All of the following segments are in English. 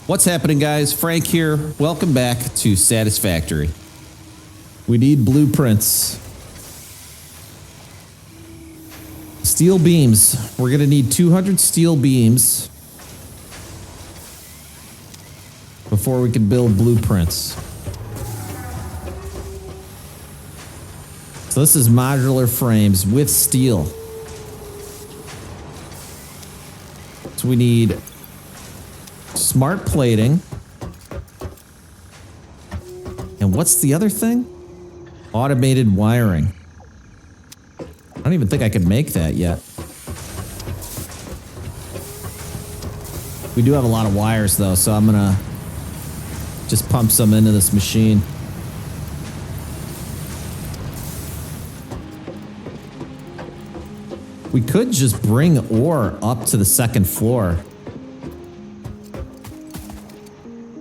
What's happening, guys? Frank here. Welcome back to Satisfactory. We need blueprints. Steel beams. We're going to need 200 steel beams before we can build blueprints. So this is modular frames with steel. So we need smart plating. And what's the other thing? Automated wiring. I don't even think I could make that yet. We do have a lot of wires though, so I'm gonna just pump some into this machine. We could just bring ore up to the second floor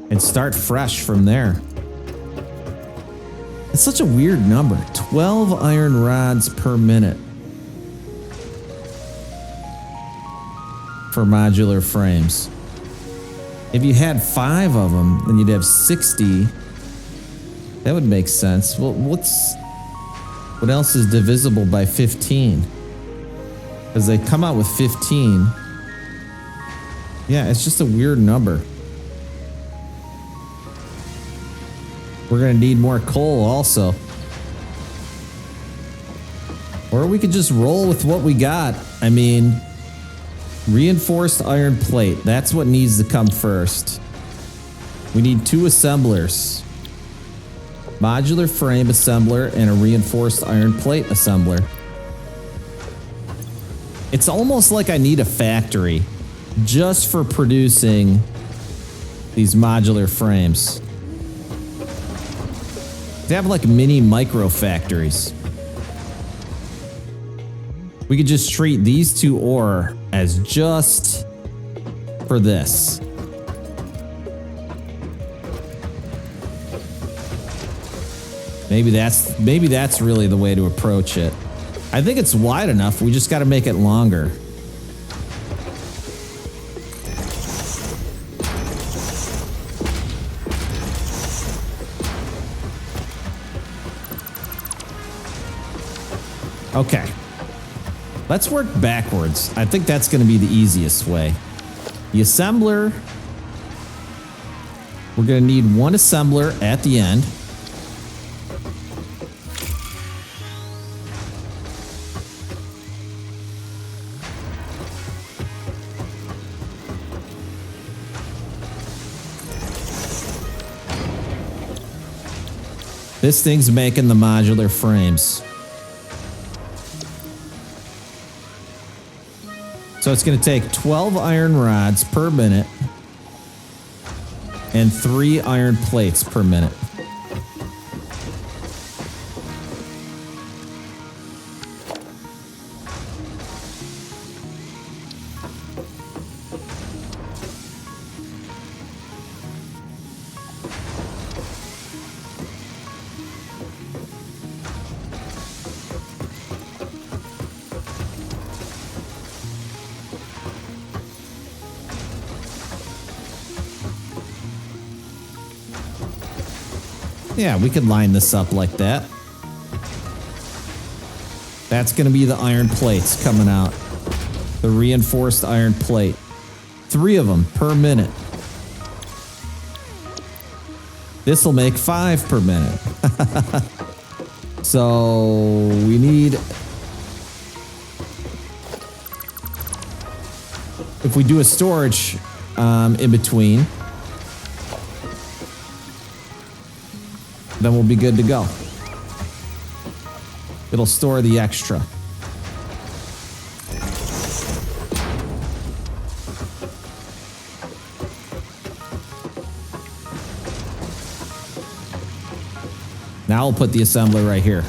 and start fresh from there. It's such a weird number. 12 iron rods per minute for modular frames. If you had 5 of them, then you'd have 60. That would make sense. Well, what else is divisible by 15? Because they come out with 15. Yeah, it's just a weird number. We're going to need more coal also. Or we could just roll with what we got. I mean, reinforced iron plate. That's what needs to come first. We need 2 assemblers. Modular frame assembler and a reinforced iron plate assembler. It's almost like I need a factory just for producing these modular frames. They have like mini micro factories. We could just treat these 2 ore as just for this. Maybe that's really the way to approach it. I think it's wide enough. We just got to make it longer. Okay. Let's work backwards. I think that's going to be the easiest way. The assembler. We're going to need 1 assembler at the end. This thing's making the modular frames. So it's going to take 12 iron rods per minute and 3 iron plates per minute. Yeah, we could line this up like that. That's going to be the iron plates coming out. The reinforced iron plate. 3 of them per minute. This will make 5 per minute. So we need... If we do a storage in between, then we'll be good to go. It'll store the extra. Now I'll put the assembler right here.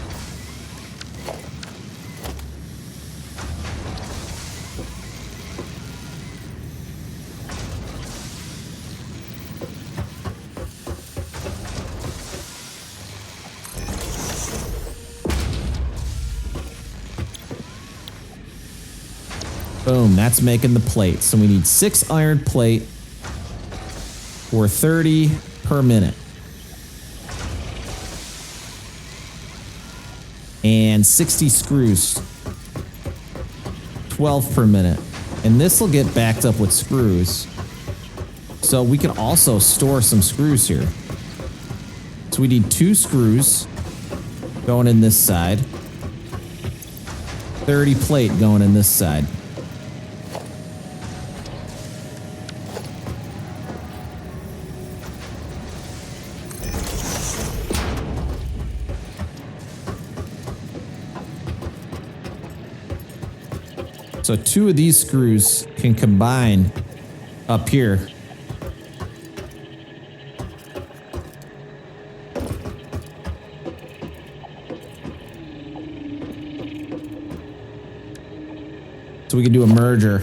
Boom, that's making the plate. So we need 6 iron plate or 30 per minute. And 60 screws, 12 per minute. And this will get backed up with screws. So we can also store some screws here. So we need 2 screws going in this side. 30 plate going in this side. So 2 of these screws can combine up here. So we can do a merger.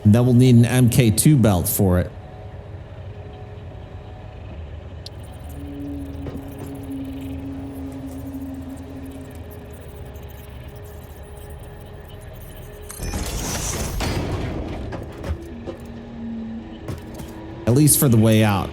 And then we'll need an MK2 belt for it. At least for the way out.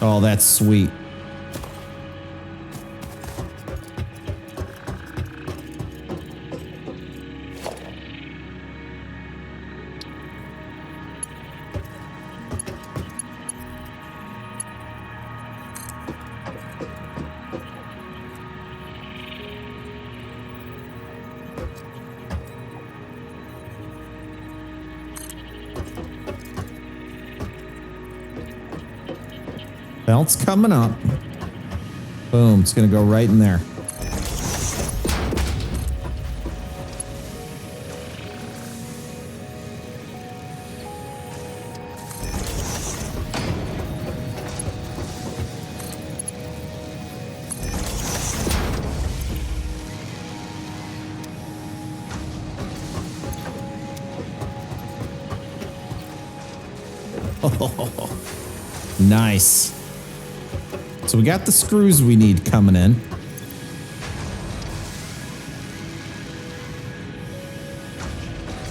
Oh, that's sweet. Belt's coming up. Boom, it's gonna go right in there. Oh, nice. So we got the screws we need coming in.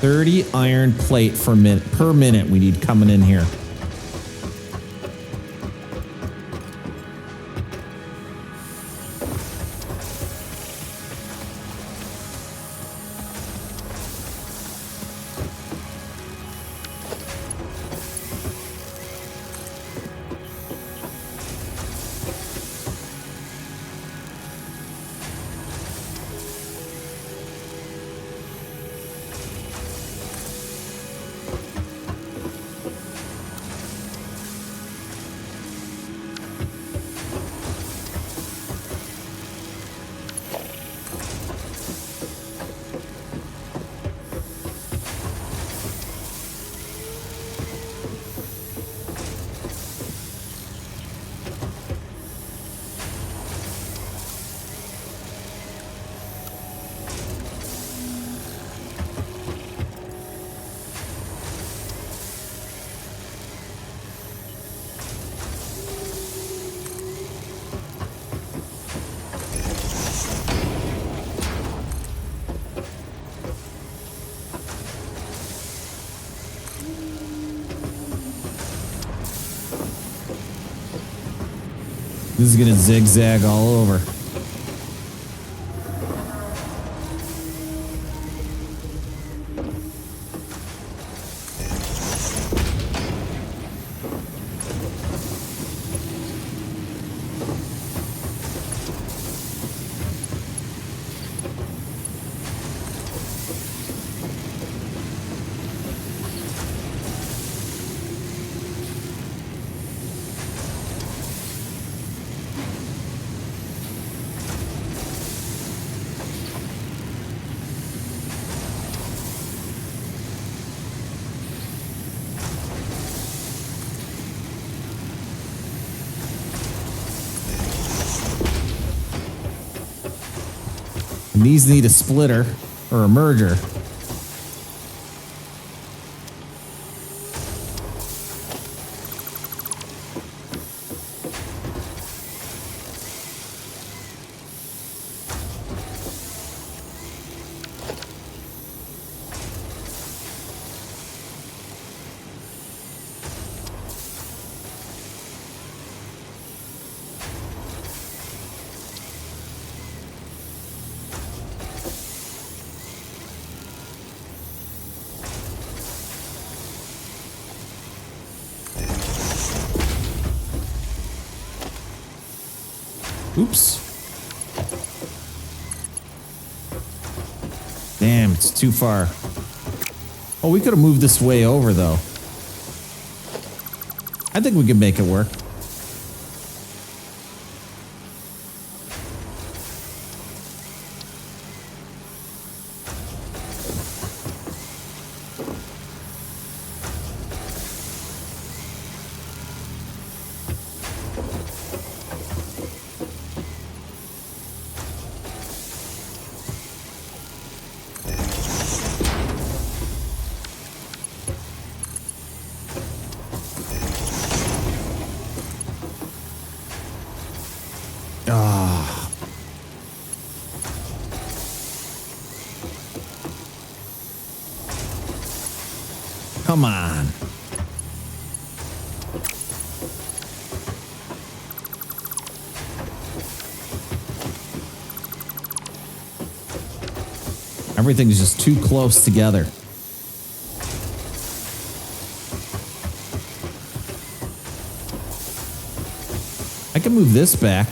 $30 iron plate per minute we need coming in here. This is gonna zigzag all over. And these need a splitter or a merger. Oops. Damn, it's too far. Oh, we could have moved this way over, though. I think we can make it work. Ah. Come on. Everything's just too close together. I can move this back.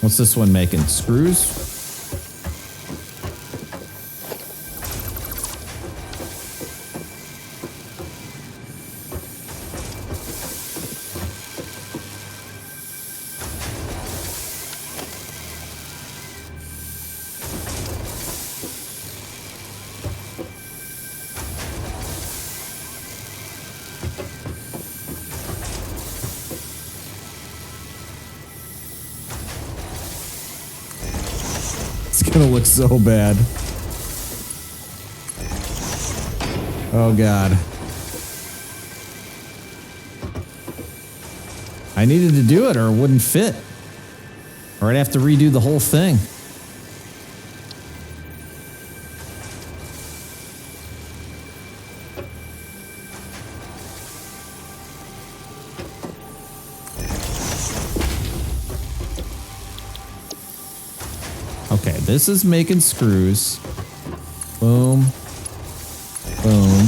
What's this one making? Screws? It's gonna look so bad. Oh God. I needed to do it or it wouldn't fit. Or I'd have to redo the whole thing. Okay, this is making screws. Boom. Boom.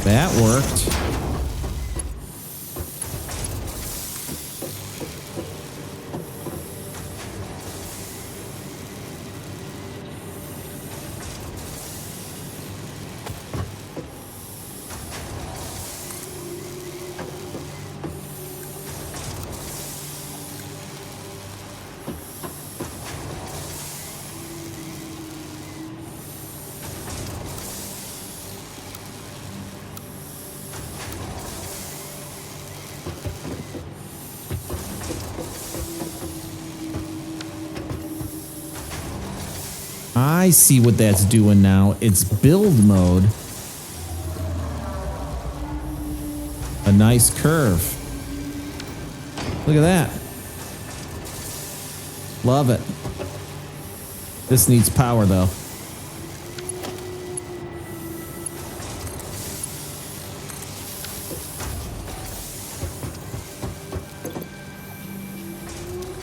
That worked. I see what that's doing now. It's build mode. A nice curve. Look at that. Love it. This needs power though.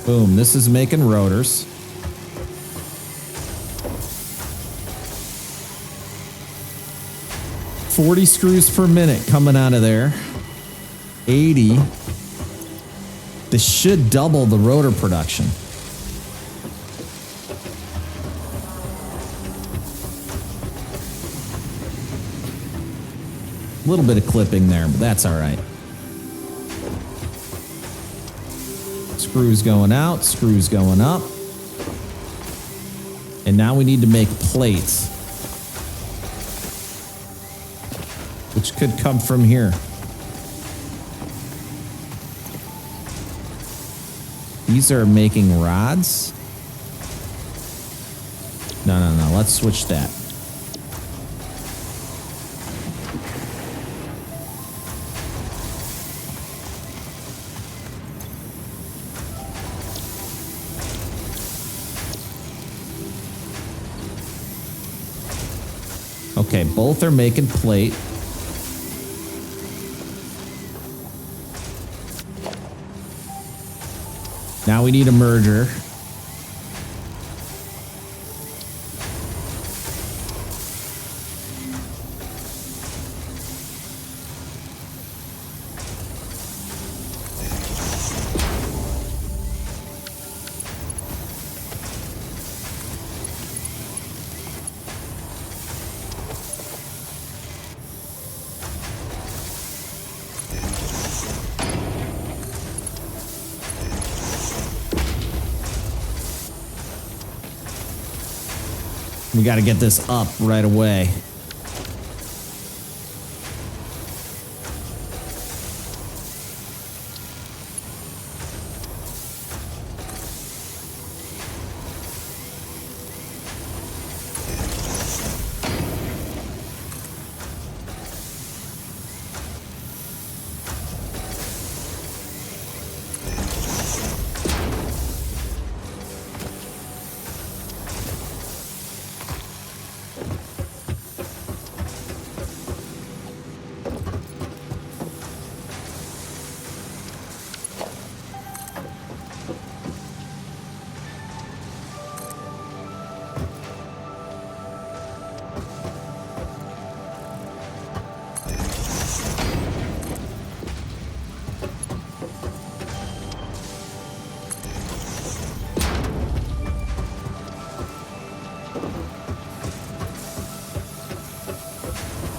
Boom, this is making rotors. $40 screws per minute coming out of there. 80. This should double the rotor production. A little bit of clipping there, but that's all right. Screws going out, screws going up. And now we need to make plates, which could come from here. These are making rods. No. Let's switch that. Okay, both are making plate. Now we need a merger. We got to get this up right away.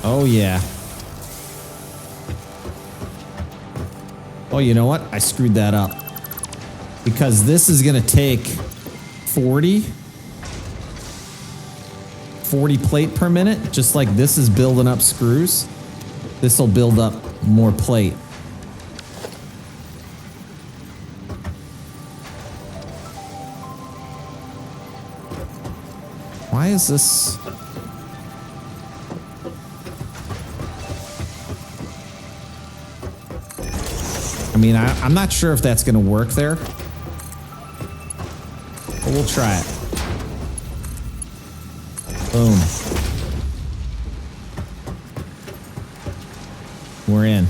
Oh, yeah. Oh, you know what? I screwed that up. Because this is going to take 40 plate per minute. Just like this is building up screws. This will build up more plate. Why is this... I mean, I'm not sure if that's going to work there. But we'll try it. Boom. We're in.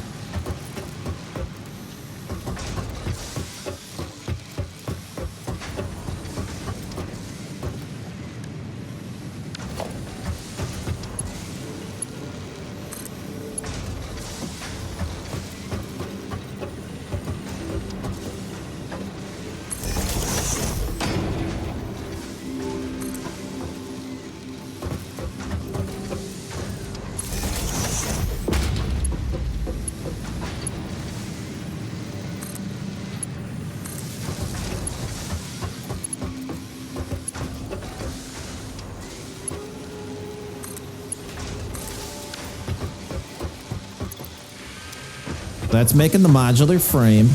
That's making the modular frame.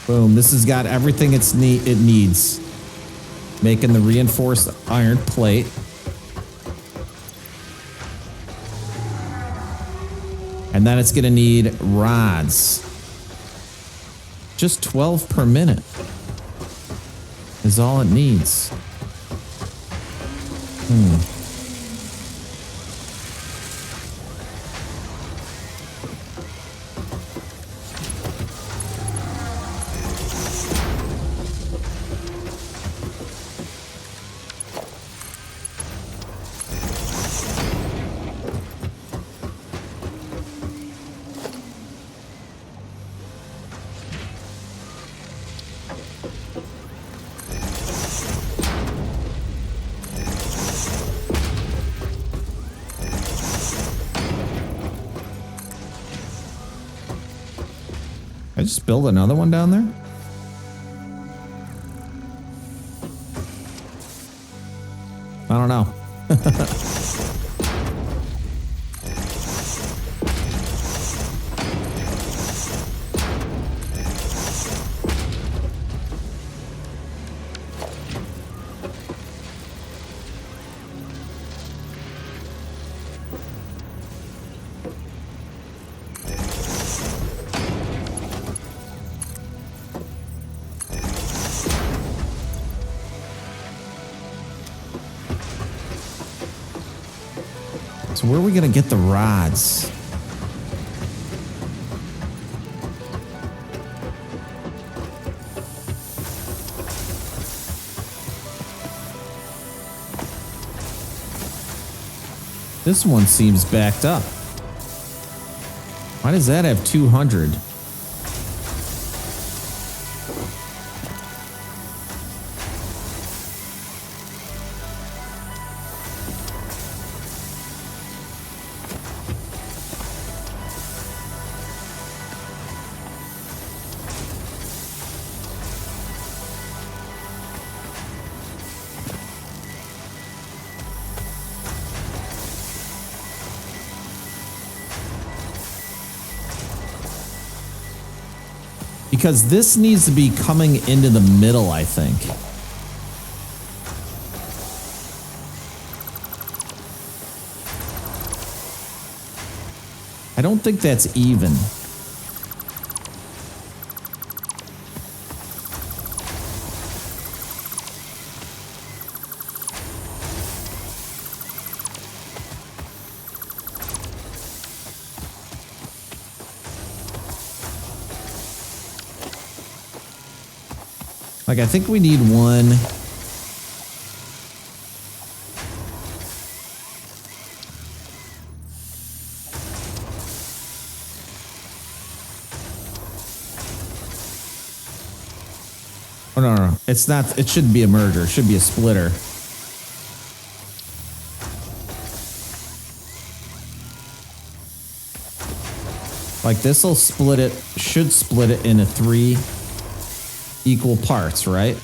Boom. This has got everything it needs. Making the reinforced iron plate. And then it's going to need rods. Just 12 per minute is all it needs. I just build another one down there? I don't know. So where are we gonna get the rods? This one seems backed up. Why does that have 200? Because this needs to be coming into the middle, I think. I don't think that's even. Like, I think we need one. Oh, no. It's not, it shouldn't be a merger. It should be a splitter. Like, this will split it, should split it into 3 equal parts, right?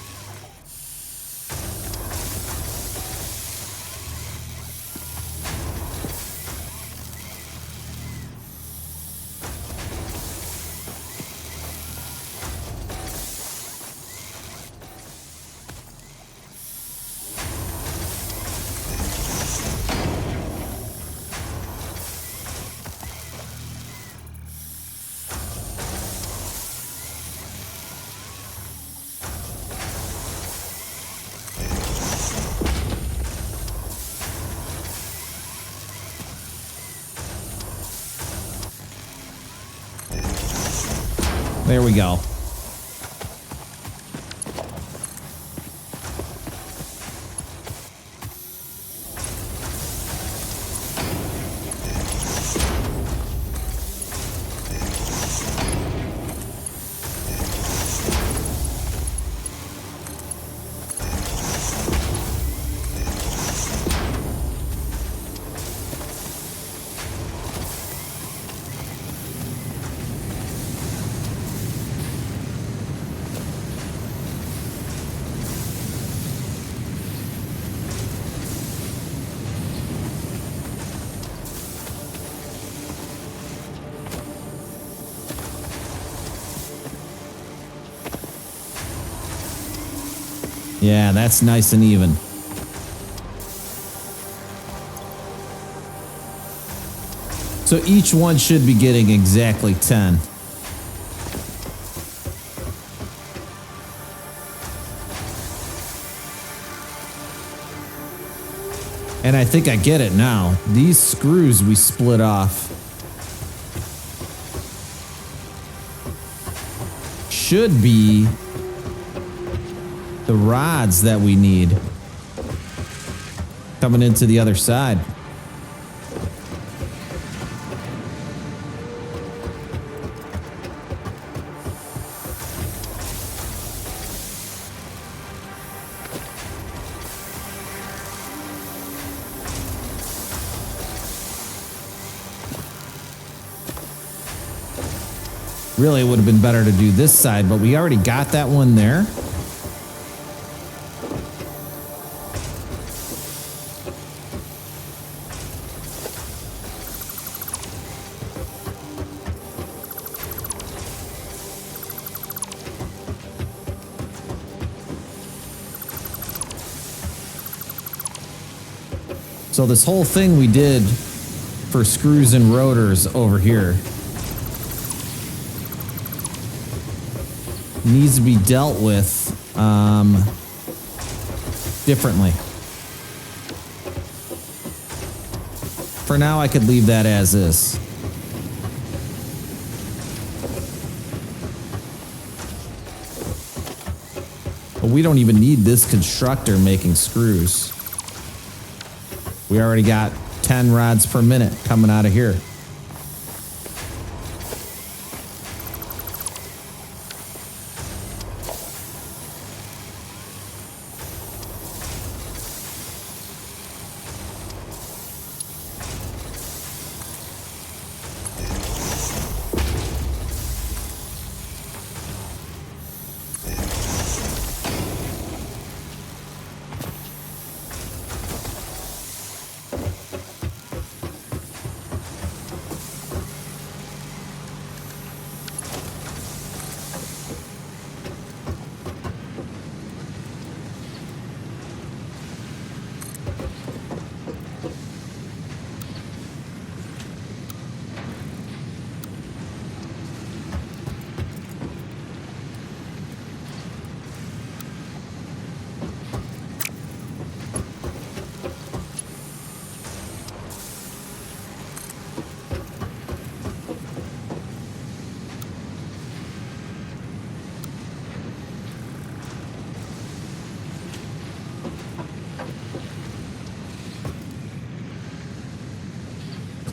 There we go. Yeah, that's nice and even. So each one should be getting exactly 10. And I think I get it now. These screws we split off should be the rods that we need coming into the other side. Really, it would have been better to do this side, but we already got that one there. So this whole thing we did for screws and rotors over here needs to be dealt with differently. For now, I could leave that as is. But we don't even need this constructor making screws. We already got 10 rods per minute coming out of here.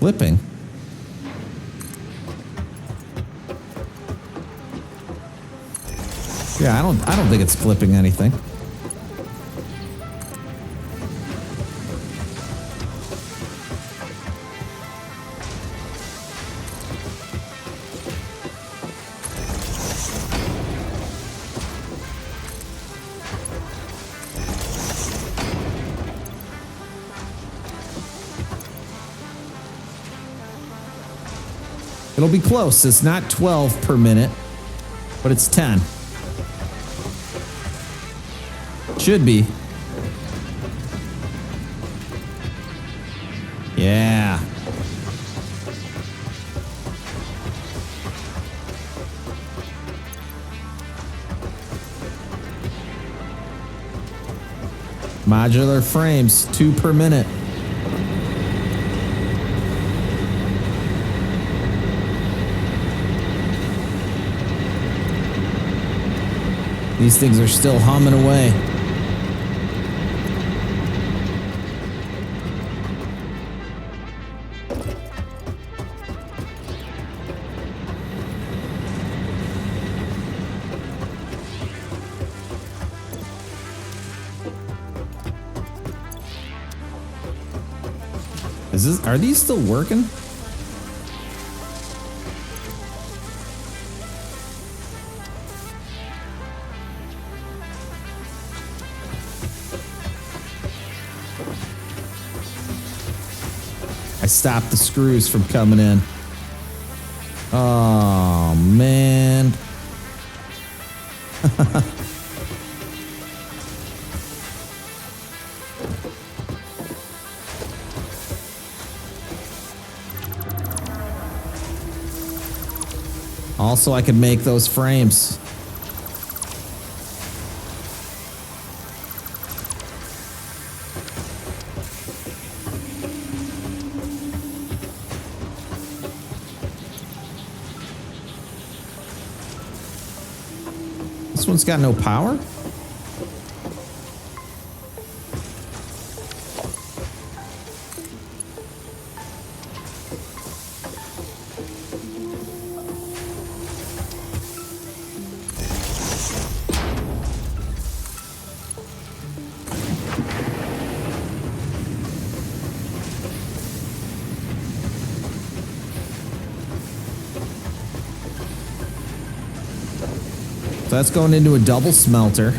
Clipping. Yeah, I don't think it's clipping anything. It'll be close. It's not 12 per minute, but it's 10. Should be. Yeah. Modular frames, 2 per minute. These things are still humming away. Are these still working? I stopped the screws from coming in. Oh, man. Also, I could make those frames. This one's got no power? So that's going into a double smelter.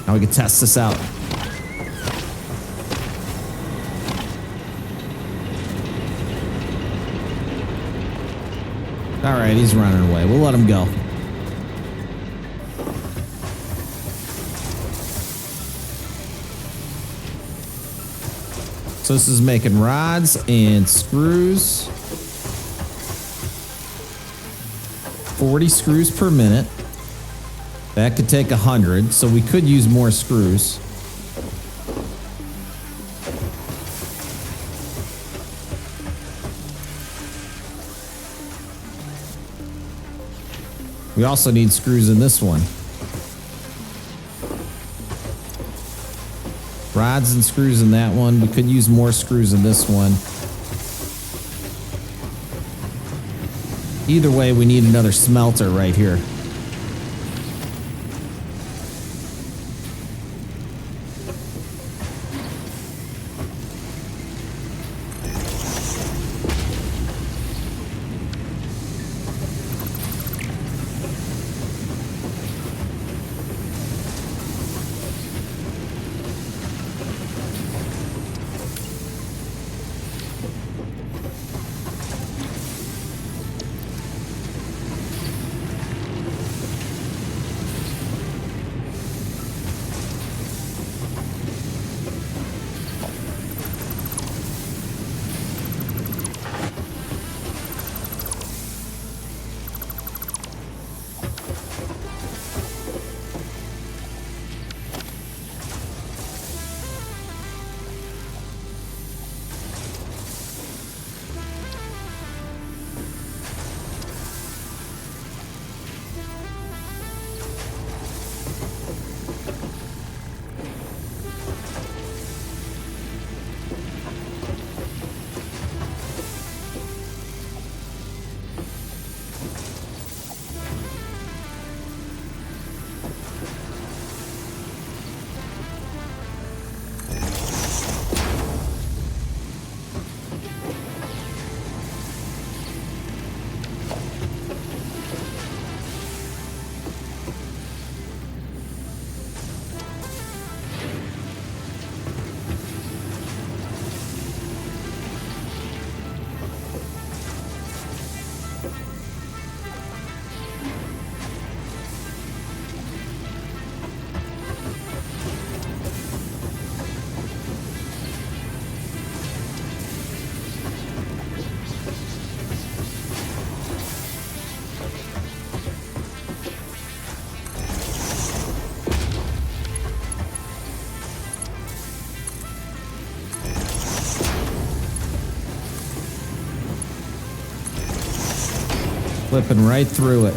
Now we can test this out. All right, he's running away. We'll let him go. So this is making rods and screws. 40 screws per minute. That could take 100, so we could use more screws. We also need screws in this one. Rods and screws in that one. We could use more screws in this one. Either way, we need another smelter right here. Flipping right through it.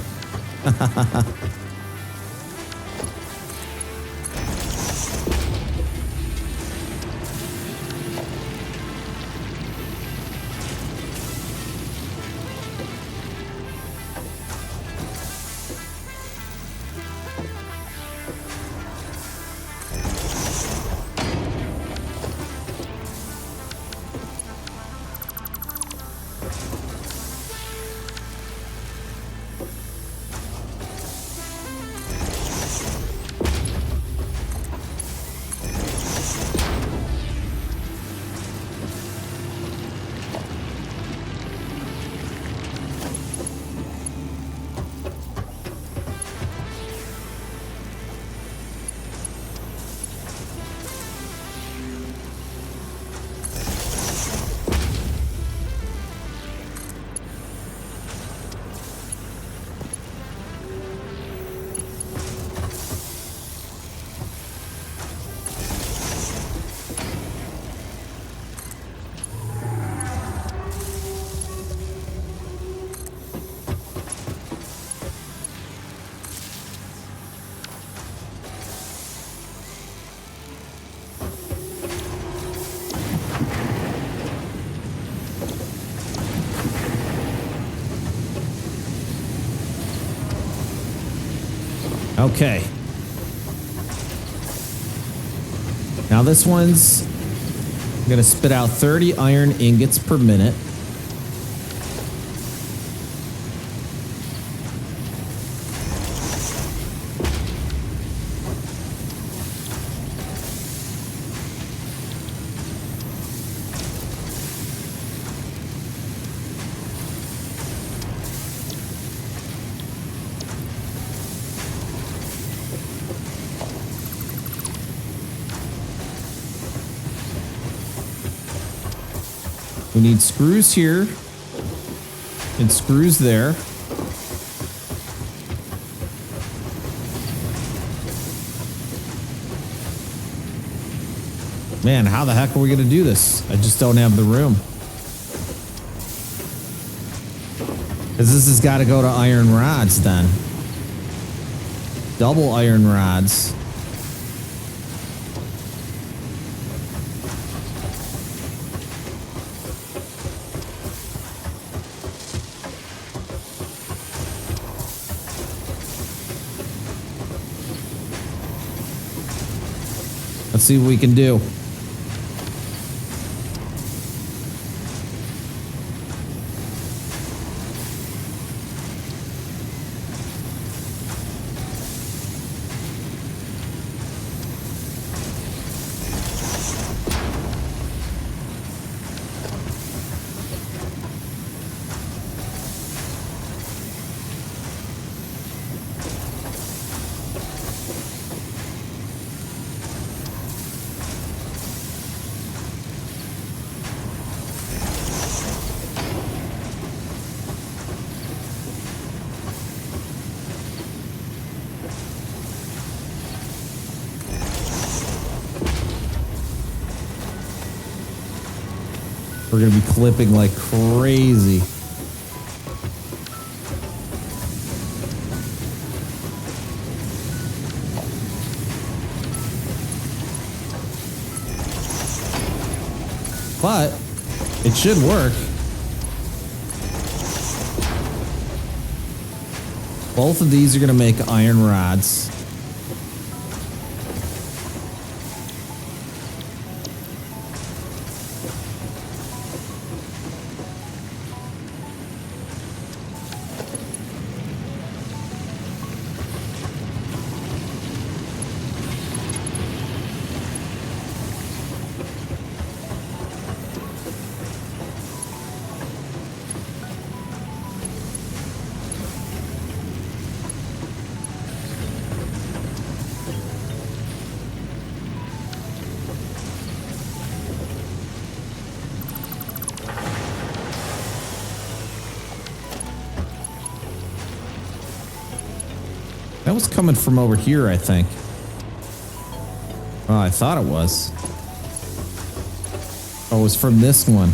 Okay. Now this one's I'm gonna spit out 30 iron ingots per minute. We need screws here and screws there. Man, how the heck are we going to do this? I just don't have the room. Because this has got to go to iron rods then. Double iron rods. Let's see what we can do. We're going to be clipping like crazy. But it should work. Both of these are going to make iron rods. That was coming from over here, I think. Oh, I thought it was. Oh, it was from this one.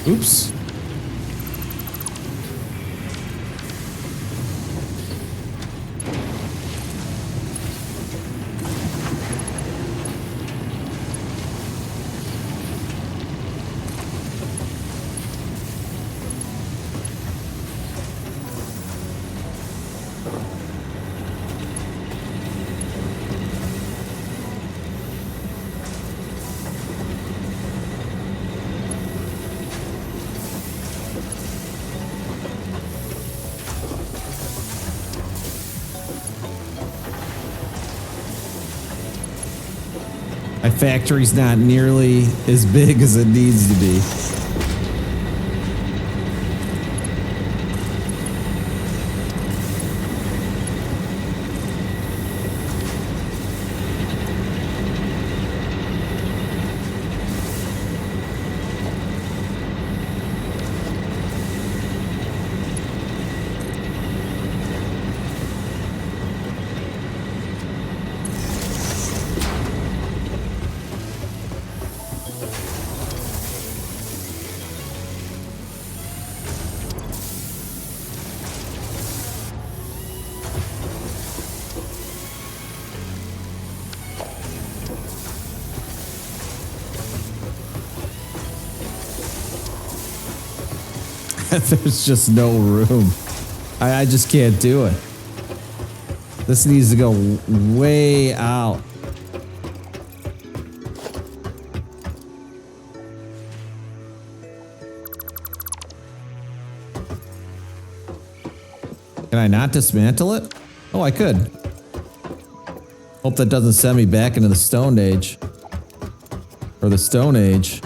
Oops. My factory's not nearly as big as it needs to be. There's just no room. I just can't do it. This needs to go way out. Can I not dismantle it? Oh, I could. Hope that doesn't send me back into the Stone Age. Or the Stone Age.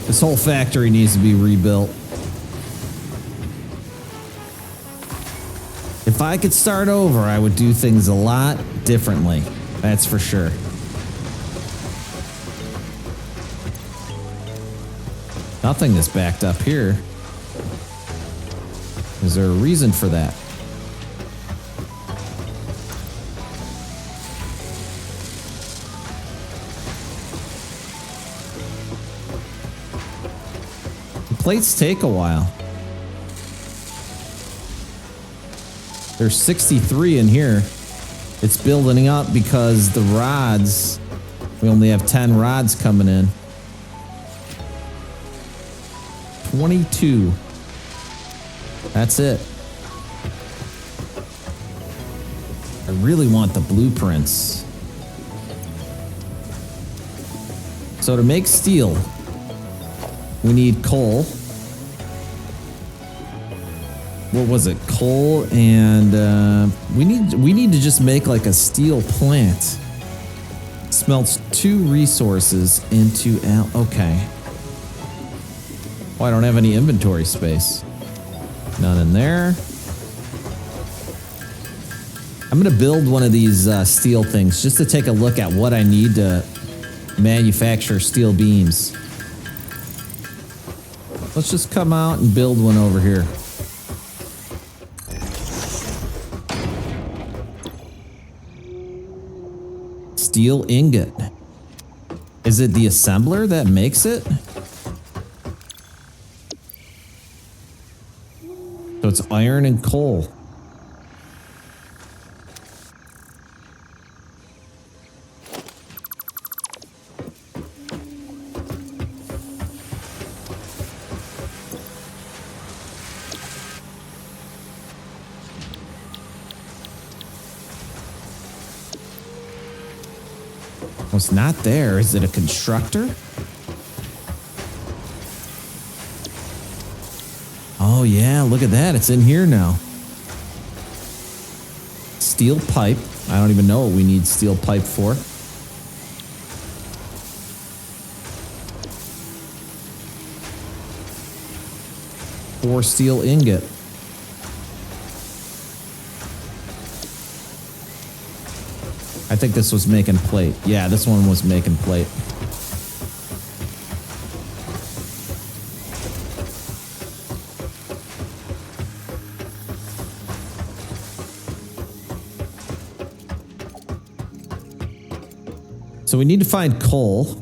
This whole factory needs to be rebuilt. If I could start over, I would do things a lot differently. That's for sure. Nothing is backed up here. Is there a reason for that? The plates take a while. There's 63 in here. It's building up because the rods, we only have 10 rods coming in. 22. That's it. I really want the blueprints. So to make steel, we need coal. What was it? Coal and we need to just make like a steel plant. Smelts 2 resources into okay. Oh, I don't have any inventory space. None in there. I'm gonna build one of these steel things just to take a look at what I need to manufacture steel beams. Let's just come out and build one over here. Steel ingot. Is it the assembler that makes it? So it's iron and coal. Well, it's not there. Is it a constructor? Oh yeah, look at that. It's in here now. Steel pipe. I don't even know what we need steel pipe for. Or steel ingot. I think this was making plate. Yeah, this one was making plate. So we need to find coal.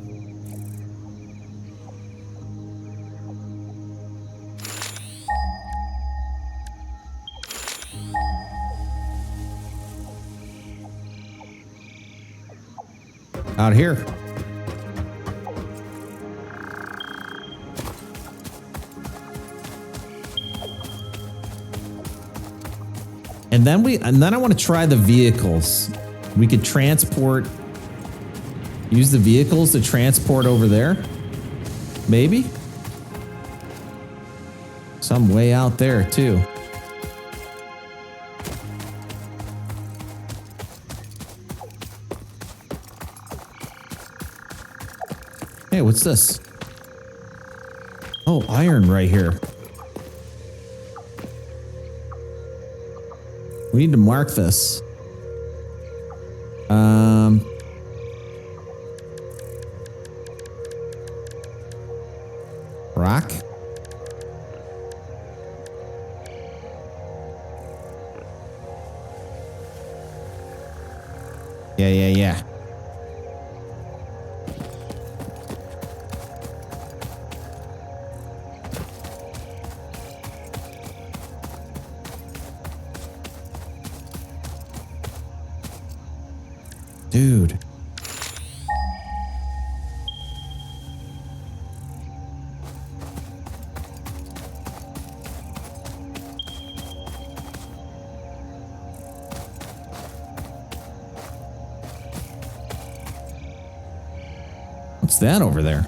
Out here. And then I want to try the vehicles. We could use the vehicles to transport over there. Maybe. Some way out there too. Hey, what's this? Oh, iron right here. We need to mark this. Rock. Yeah. Dude. What's that over there?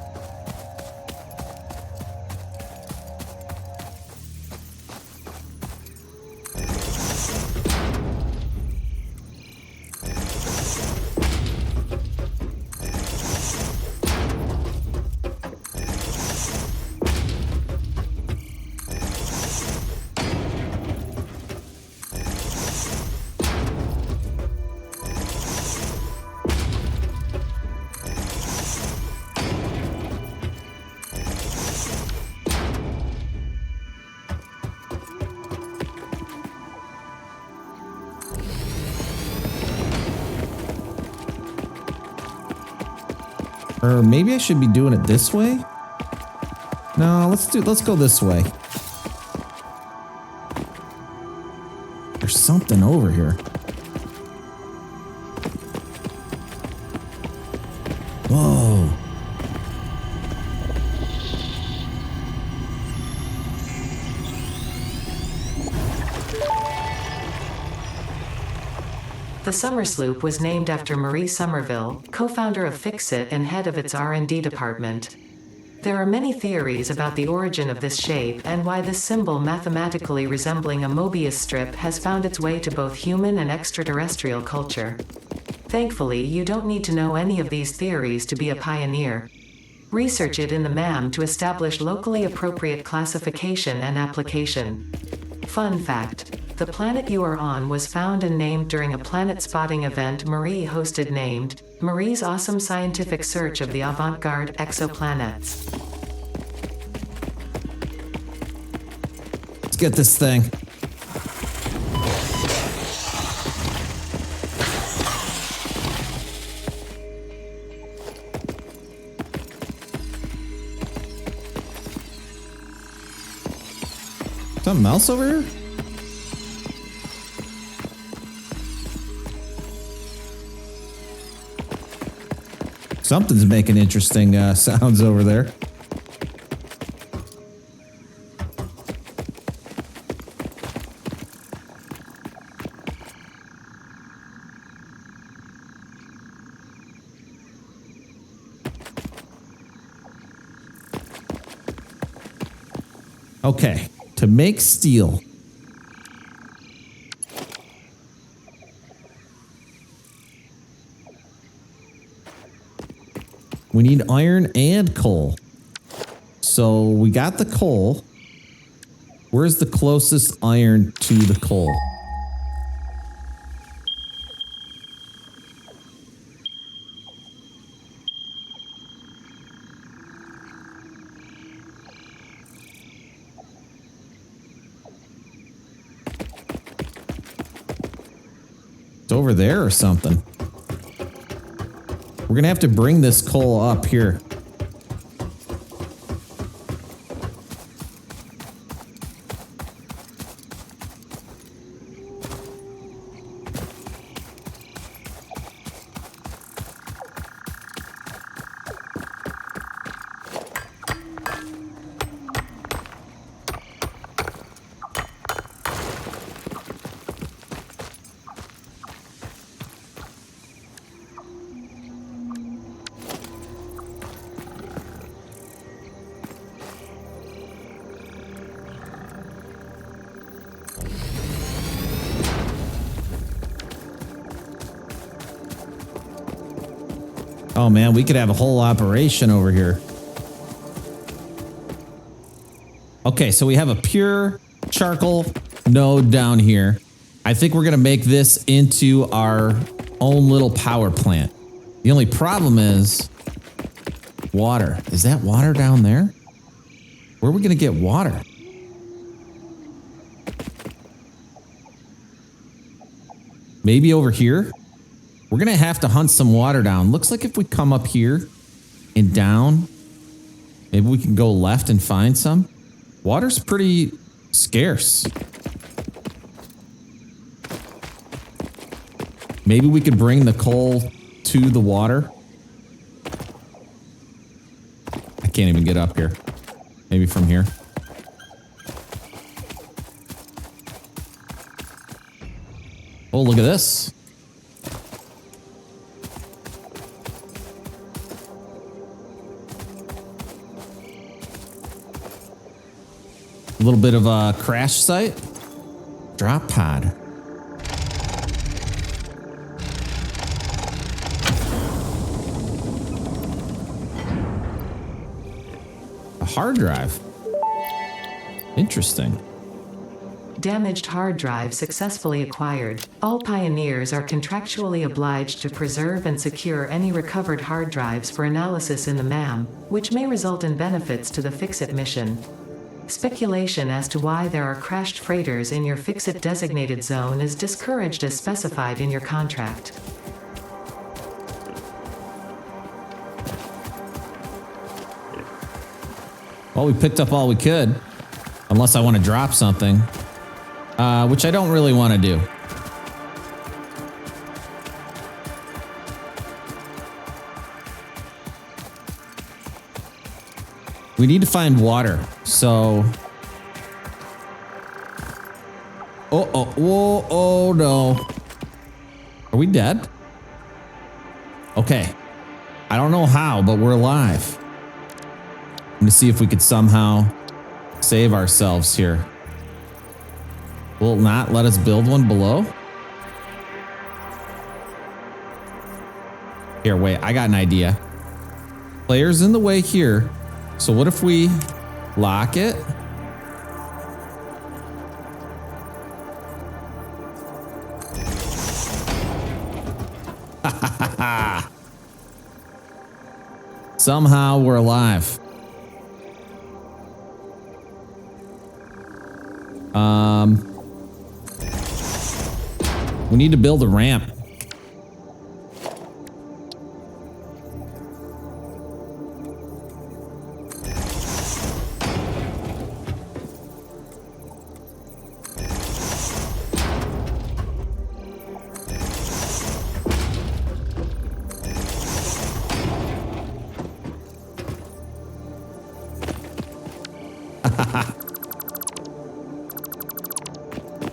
Or maybe I should be doing it this way? No, let's go this way. There's something over here. Whoa. The Summer Sloop was named after Marie Somerville, co-founder of Fixit and head of its R&D department. There are many theories about the origin of this shape and why this symbol mathematically resembling a Mobius strip has found its way to both human and extraterrestrial culture. Thankfully, you don't need to know any of these theories to be a pioneer. Research it in the MAM to establish locally appropriate classification and application. Fun fact: the planet you are on was found and named during a planet spotting event Marie hosted named Marie's Awesome Scientific Search of the Avant-Garde Exoplanets. Let's get this thing. Something else over here? Something's making interesting sounds over there. Okay, to make steel. We need iron and coal. So we got the coal. Where's the closest iron to the coal? It's over there or something. We're gonna have to bring this coal up here. Oh man, we could have a whole operation over here. Okay, so we have a pure charcoal node down here. I think we're gonna make this into our own little power plant. The only problem is water. Is that water down there? Where are we gonna get water? Maybe over here? We're gonna have to hunt some water down. Looks like if we come up here and down, maybe we can go left and find some. Water's pretty scarce. Maybe we could bring the coal to the water. I can't even get up here. Maybe from here. Oh, look at this. A little bit of a crash site. Drop pod. A hard drive. Interesting. Damaged hard drive successfully acquired. All pioneers are contractually obliged to preserve and secure any recovered hard drives for analysis in the MAM, which may result in benefits to the Fix-It mission. Speculation as to why there are crashed freighters in your Fix-It designated zone is discouraged as specified in your contract. Well, we picked up all we could. Unless I want to drop something. Which I don't really want to do. We need to find water, so... Oh no. Are we dead? Okay. I don't know how, but we're alive. I'm gonna see if we could somehow save ourselves here. Will it not let us build one below? Here, wait, I got an idea. Player's in the way here. So what if we lock it? Somehow we're alive. We need to build a ramp.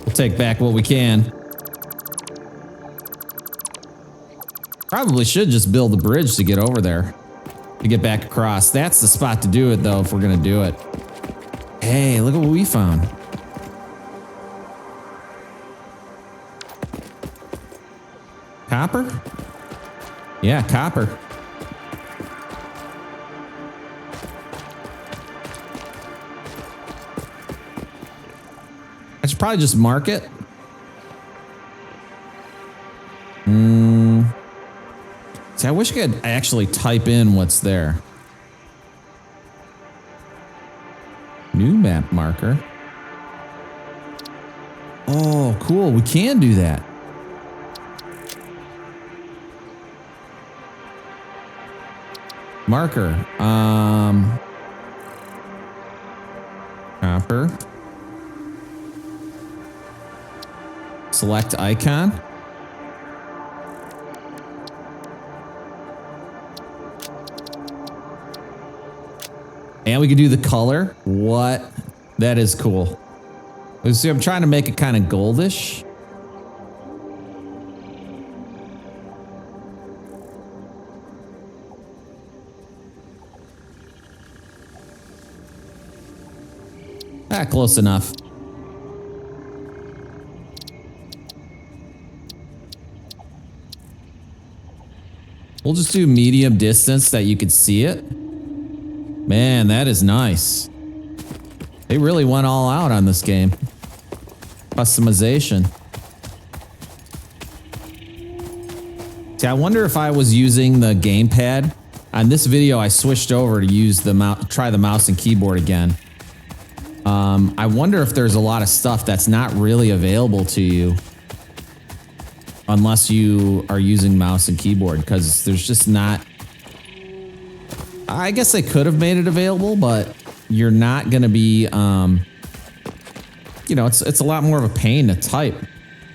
We'll take back what we can. Probably should just build a bridge to get over there. To get back across. That's the spot to do it, though, if we're gonna do it. Hey, look at what we found. Copper? Yeah, copper. I should probably just mark it. See, I wish I could actually type in what's there. New map marker. Oh, cool. We can do that. Marker. Copper. Select icon. And we can do the color. What? That is cool. You see, I'm trying to make it kind of goldish. Ah, close enough. We'll just do medium distance that you can see it. Man, that is nice. They really went all out on this game. Customization. See, I wonder if I was using the gamepad. On this video, I switched over to use the try the mouse and keyboard again. I wonder if there's a lot of stuff that's not really available to you unless you are using mouse and keyboard, because there's just not... I guess they could have made it available, but you're not going to be, you know, it's a lot more of a pain to type.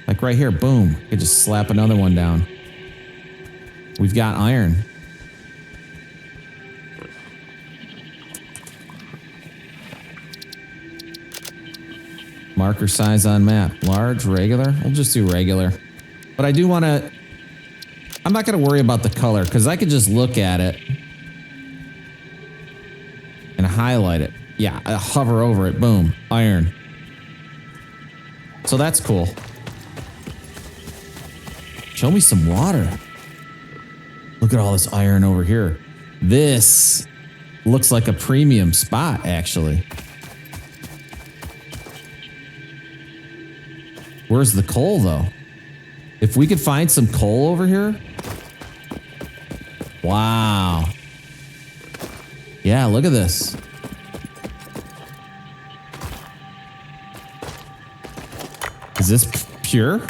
Like right here, boom. You could just slap another one down. We've got iron. Marker size on map. Large, regular? We'll just do regular. But I do want to... I'm not going to worry about the color because I could just look at it and highlight it. Yeah, I hover over it. Boom. Iron. So that's cool. Show me some water. Look at all this iron over here. This looks like a premium spot, actually. Where's the coal, though? If we could find some coal over here. Wow. Yeah, look at this. Is this pure?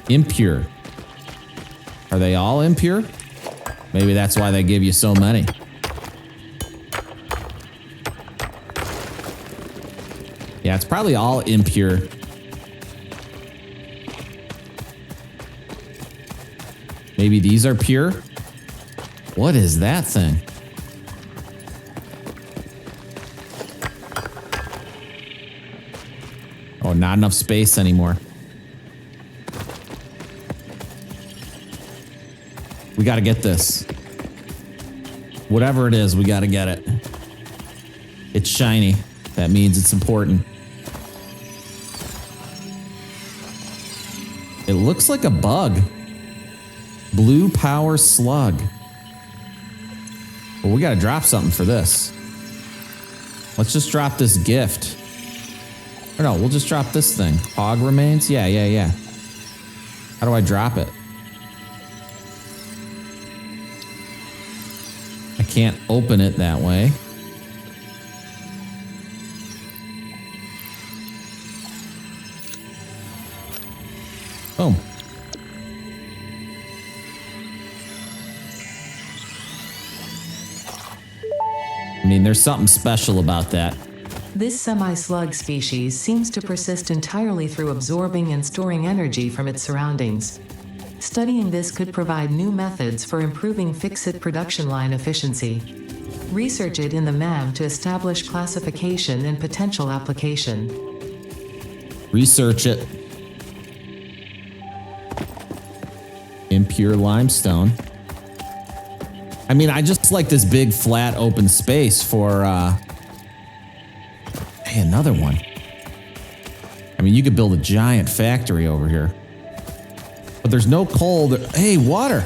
Impure. Are they all impure? Maybe that's why they give you so many. Yeah, it's probably all impure. Maybe these are pure? What is that thing? Oh, not enough space anymore. We gotta get this. Whatever it is, we gotta get it. It's shiny. That means it's important. It looks like a bug. Blue power slug. Well, we gotta drop something for this. Let's just drop this gift. Or no, we'll just drop this thing. Hog remains? Yeah. How do I drop it? I can't open it that way. Boom. I mean, there's something special about that. This semi-slug species seems to persist entirely through absorbing and storing energy from its surroundings. Studying this could provide new methods for improving fix-it production line efficiency. Research it in the MAM to establish classification and potential application. Research it. Impure limestone. I mean, I just like this big, flat, open space for, hey, another one. I mean, you could build a giant factory over here. But there's no coal. Hey, water.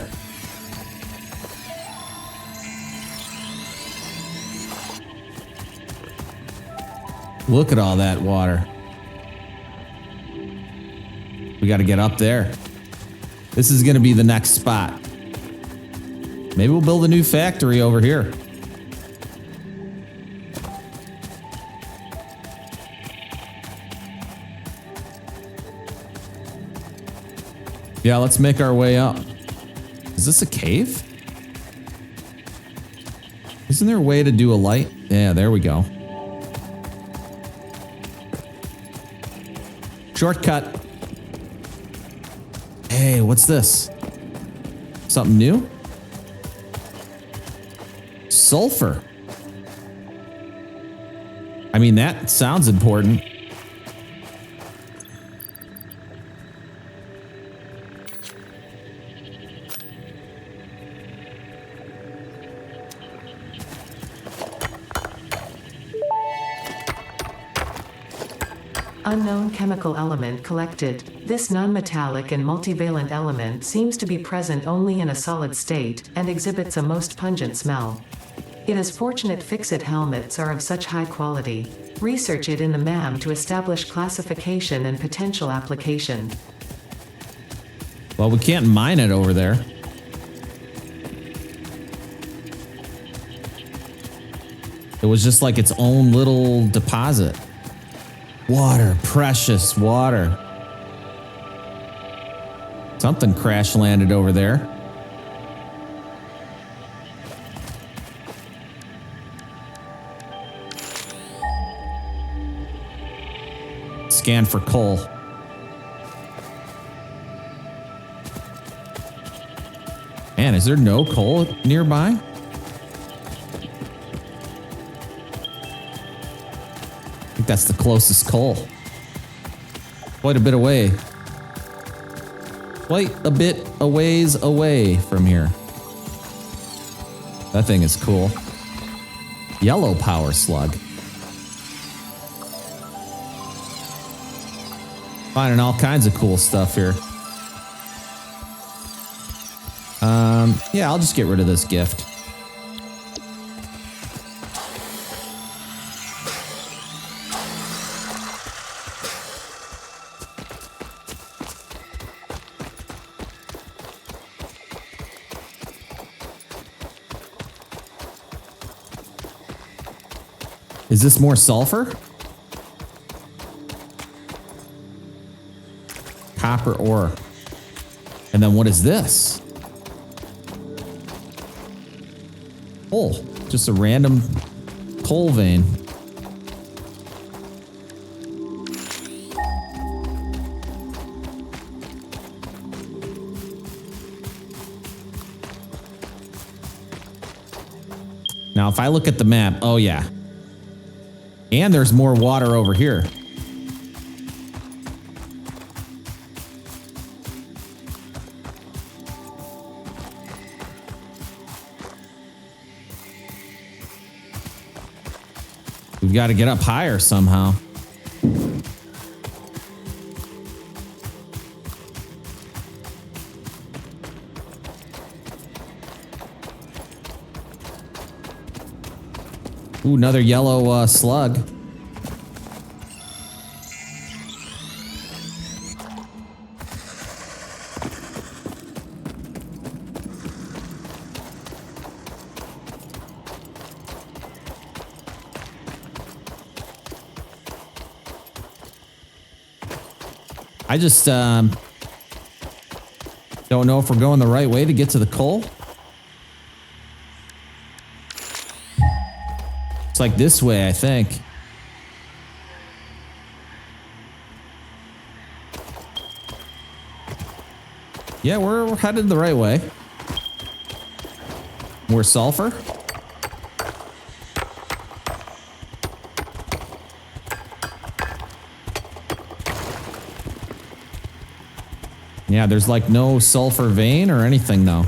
Look at all that water. We got to get up there. This is going to be the next spot. Maybe we'll build a new factory over here. Yeah, let's make our way up. Is this a cave? Isn't there a way to do a light? Yeah, there we go. Shortcut. Hey, what's this? Something new? Sulfur. I mean, that sounds important. Unknown chemical element collected. This non-metallic and multivalent element seems to be present only in a solid state and exhibits a most pungent smell. It is fortunate fix-it helmets are of such high quality. Research it in the MAM to establish classification and potential application. Well, we can't mine it over there. It was just like its own little deposit. Water, precious water. Something crash landed over there. scan for coal. Man, is there no coal nearby? I think that's the closest coal. Quite a bit away. Quite a bit a ways away from here. That thing is cool. Yellow power slug. Finding all kinds of cool stuff here. Yeah, I'll just get rid of this gift. Is this more sulfur? Copper ore. And then what is this? Coal. Just a random coal vein. Now, if I look at the map, oh yeah. And there's more water over here. We've got to get up higher somehow. Ooh, another yellow slug. I just don't know if we're going the right way to get to the coal. It's like this way, I think. Yeah, we're headed the right way. More sulfur. Yeah, there's like no sulfur vein or anything though.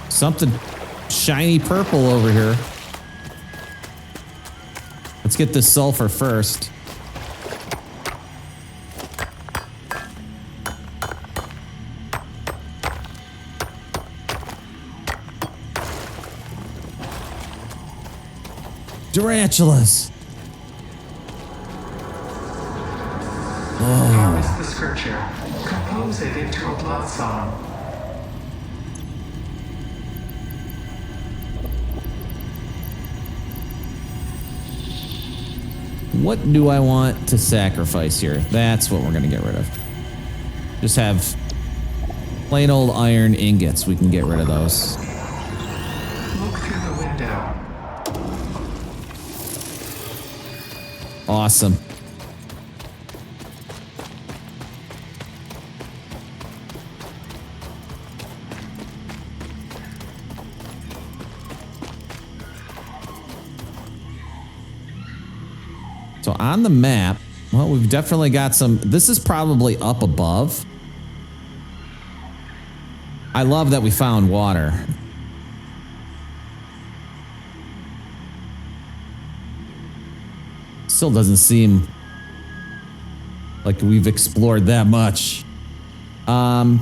Something shiny purple over here. Let's get this sulfur first. Tarantulas. Harvest the scripture. Compose it into a blood song. What do I want to sacrifice here? That's what we're going to get rid of. Just have plain old iron ingots. We can get rid of those. Look through the window. Awesome. So on the map, well, we've definitely got some. This is probably up above. I love that we found water. Still doesn't seem like we've explored that much. I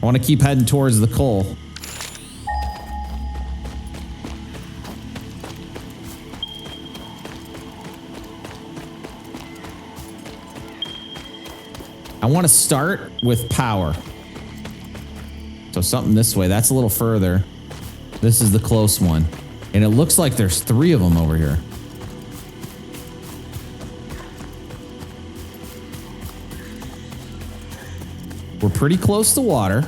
want to keep heading towards the coal. I want to start with power. So something this way. That's a little further. This is the close one. And it looks like there's 3 of them over here. We're pretty close to water.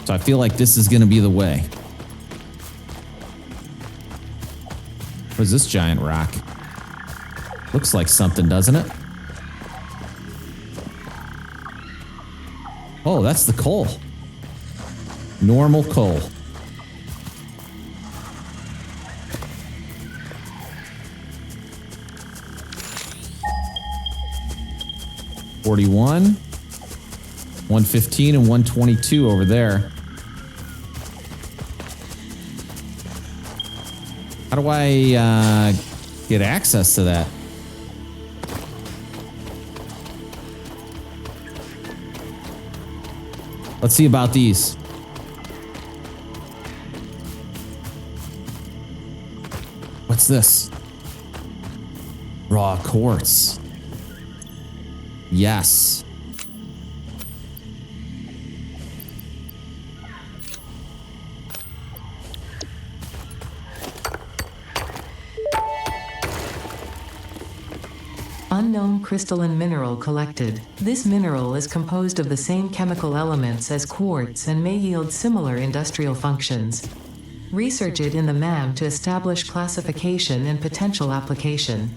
So I feel like this is going to be the way. What is this giant rock? Looks like something, doesn't it? Oh, that's the coal. Normal coal. $41, $115, and $122 over there. How do I get access to that? Let's see about these. What's this? Raw quartz. Yes. Unknown crystalline mineral collected. This mineral is composed of the same chemical elements as quartz and may yield similar industrial functions. Research it in the MAM to establish classification and potential application.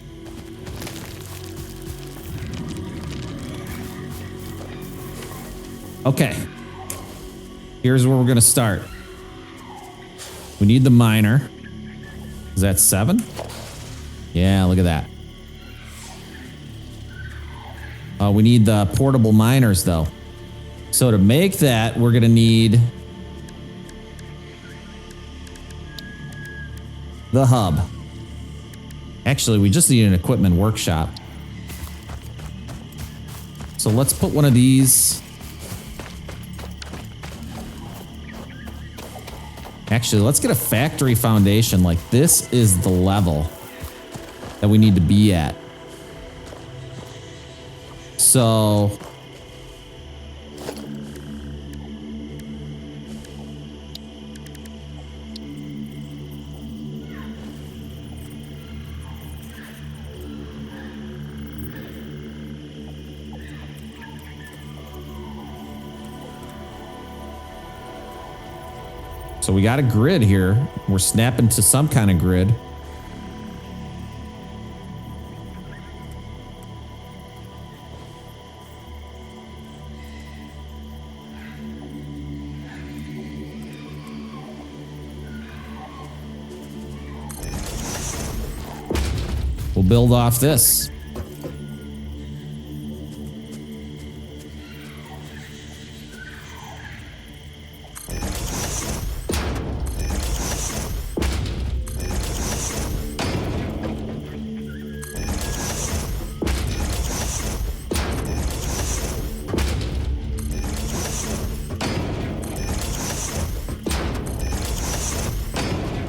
Okay. Here's where we're going to start. We need the miner. Is that 7? Yeah, look at that. We need the portable miners, though. So to make that, we're going to need the hub. Actually, we just need an equipment workshop. So let's put one of these. Actually, let's get a factory foundation. Like, this is the level that we need to be at. So we got a grid here. We're snapping to some kind of grid. We'll build off this.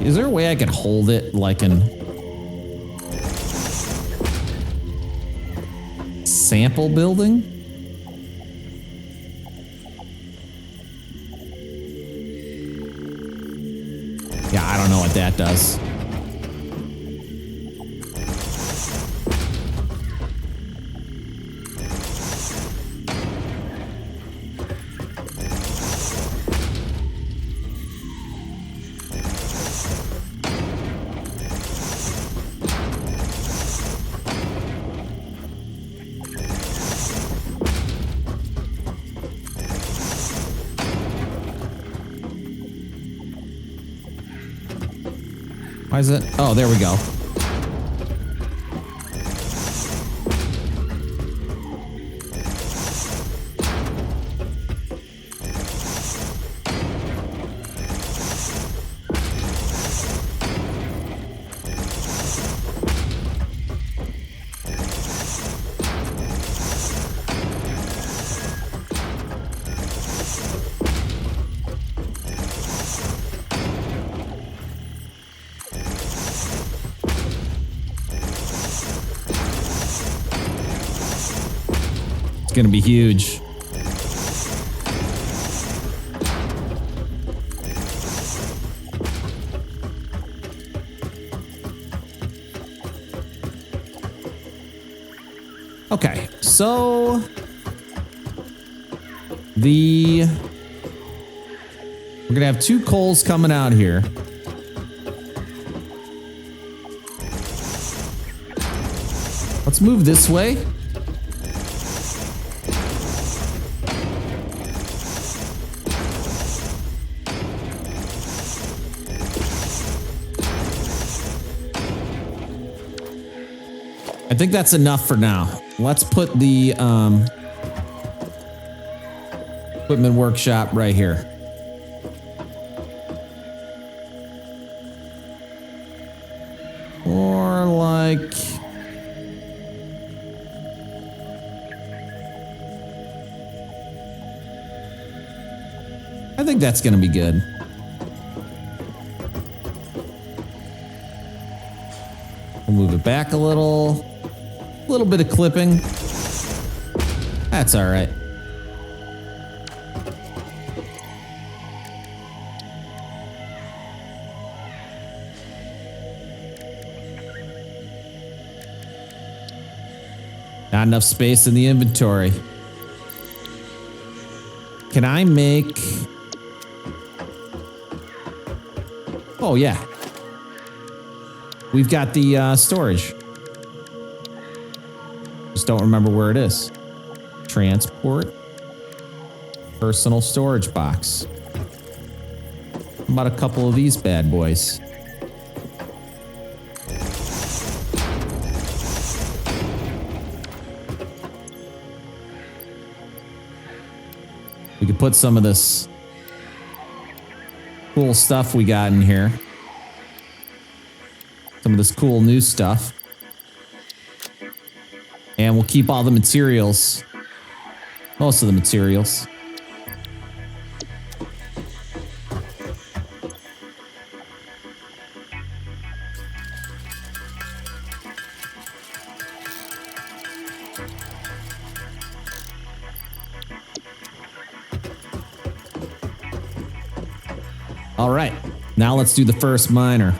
Is there a way I could hold it like an sample building? Yeah, I don't know what that does. Why is it? Oh, there we go. It's gonna be huge. Okay, so we're gonna have 2 coals coming out here. Let's move this way. I think that's enough for now. Let's put the equipment workshop right here. Or like... I think that's gonna be good. We'll move it back a little. A little bit of clipping. That's all right. Not enough space in the inventory. Can I make... Oh, yeah. We've got the storage. Just don't remember where it is. Transport. Personal storage box. How about a couple of these bad boys? We could put some of this cool stuff we got in here. Some of this cool new stuff. And we'll keep all the materials. Most of the materials. All right, now let's do the first miner.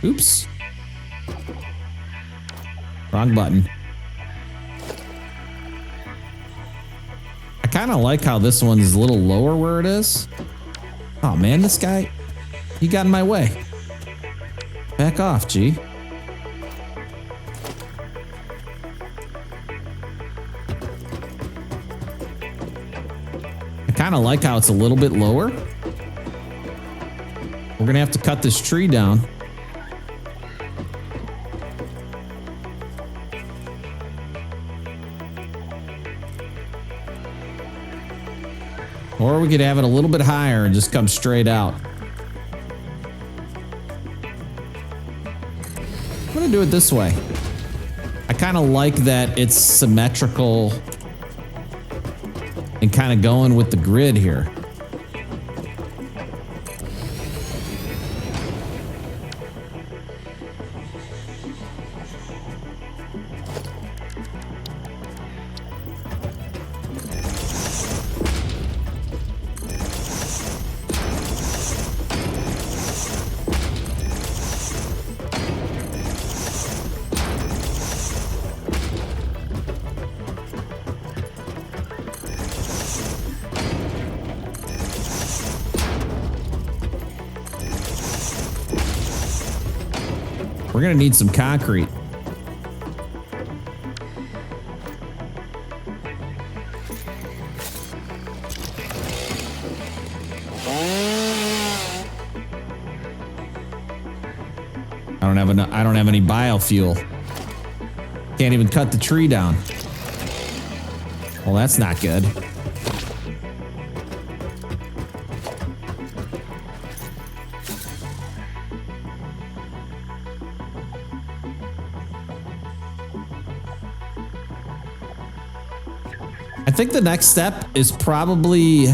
Oops. Wrong button. I kind of like how this one's a little lower where it is. Oh man, this guy, he got in my way. Back off, G. I kind of like how it's a little bit lower. We're gonna have to cut this tree down. Or we could have it a little bit higher and just come straight out. I'm gonna do it this way. I kind of like that it's symmetrical and kind of going with the grid here. We're gonna need some concrete. I don't have any biofuel. Can't even cut the tree down. Well, that's not good. I think the next step is probably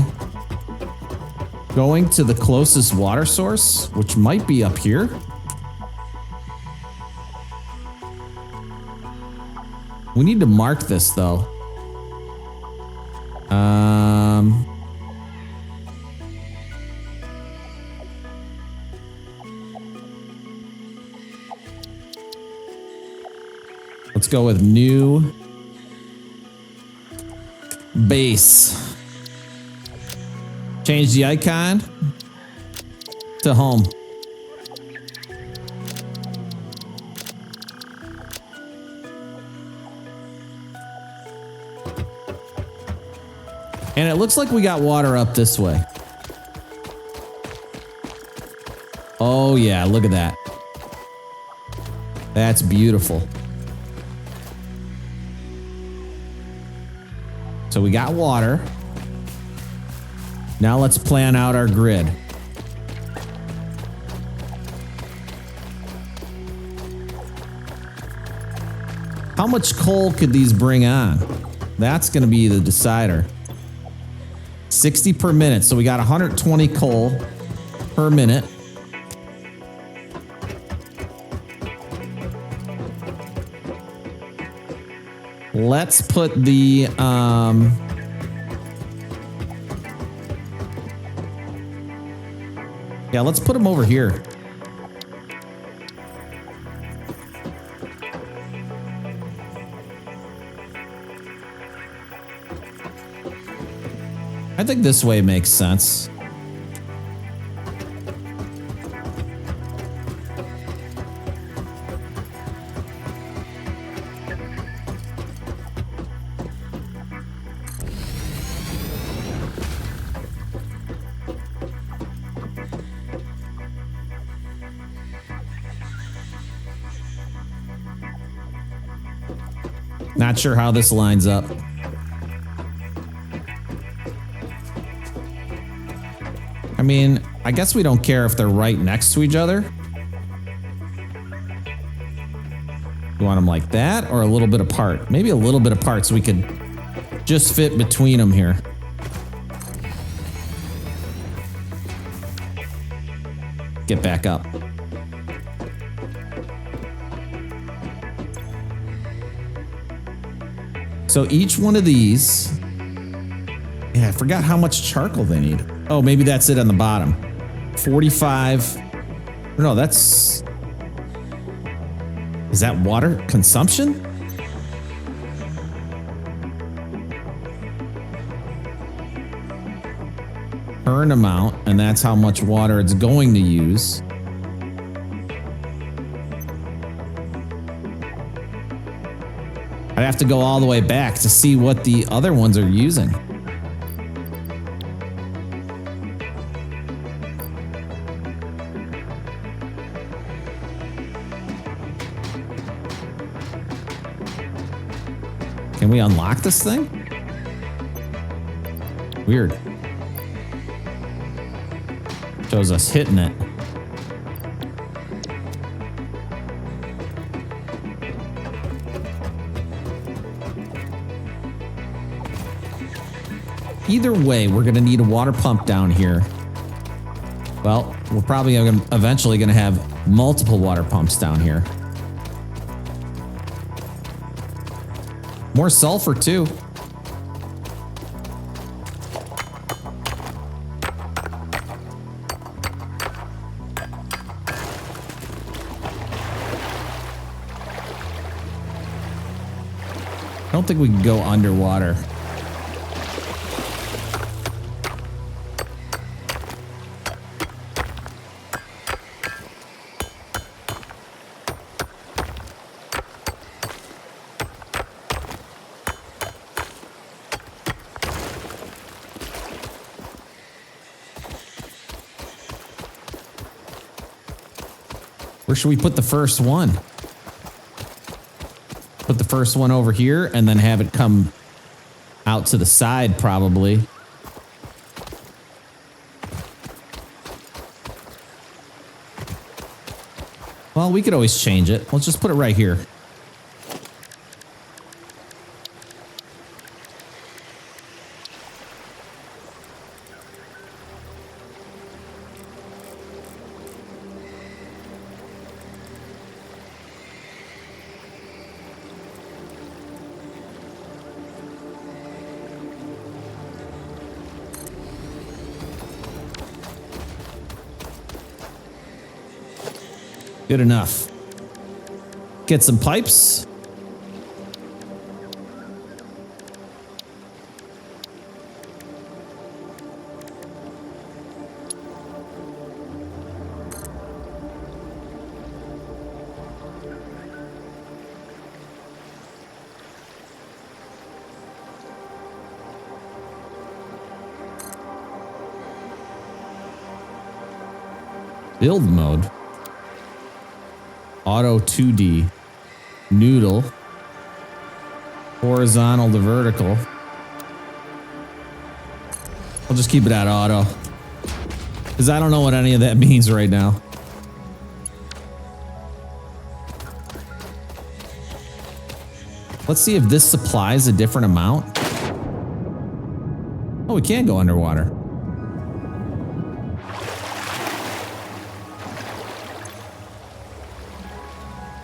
going to the closest water source, which might be up here. We need to mark this though. Let's go with new base. Change the icon to home. And it looks like we got water up this way. Oh yeah, look at that. That's beautiful. So we got water. Now let's plan out our grid. How much coal could these bring on? That's going to be the decider. 60 per minute. So we got 120 coal per minute. Let's put the yeah, let's put them over here. I think this way makes sense. Not sure how this lines up. I mean, I guess we don't care if they're right next to each other. You want them like that or a little bit apart? Maybe a little bit apart so we could just fit between them here. Get back up. So each one of these, yeah, I forgot how much charcoal they need. Oh, maybe that's it on the bottom. 45. No, that's, is that water consumption? Current amount, and that's how much water it's going to use. I'd have to go all the way back to see what the other ones are using. Can we unlock this thing? Weird. Shows us hitting it. Either way, we're going to need a water pump down here. Well, we're probably eventually going to have multiple water pumps down here. More sulfur too. I don't think we can go underwater. Where should we put the first one? Put the first one over here and then have it come out to the side probably. Well, we could always change it. Let's just put it right here. Good enough. Get some pipes. Build mode. Auto 2D. Noodle. Horizontal to vertical. I'll just keep it at auto. Because I don't know what any of that means right now. Let's see if this supplies a different amount. Oh, we can go underwater.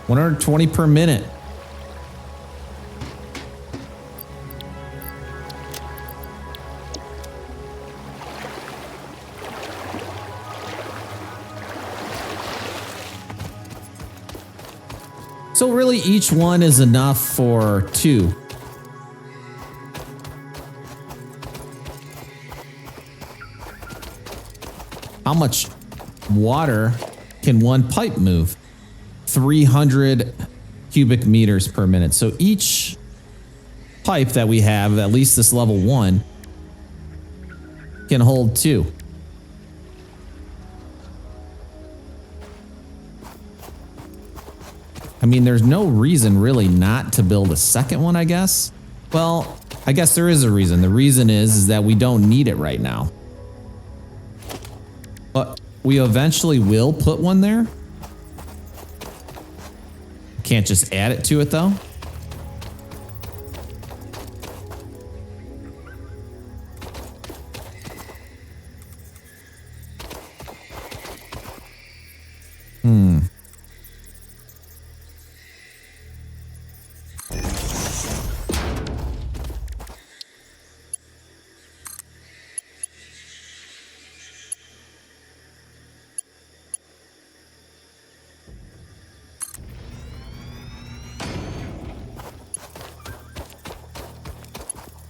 $120 per minute. So really each one is enough for 2. How much water can one pipe move? 300 cubic meters per minute. So each pipe that we have, at least this level 1, can hold 2. I mean, there's no reason really not to build a second one, I guess. Well, I guess there is a reason. The reason is that we don't need it right now. But we eventually will put one there. Can't just add it to it though.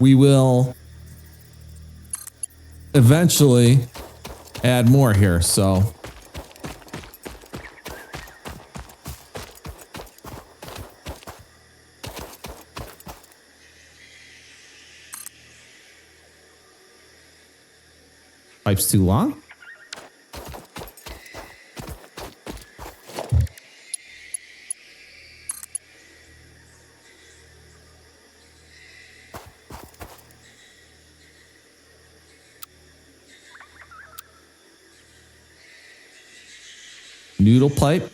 We will eventually add more here, so. Pipe's too long? Noodle pipe.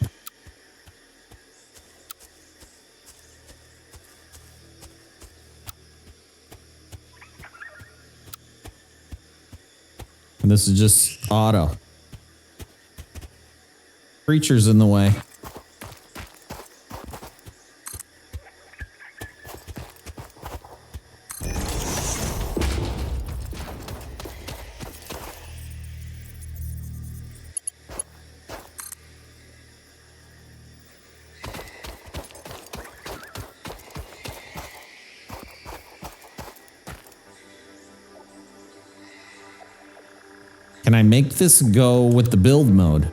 And this is just auto. Creatures in the way. Can I make this go with the build mode?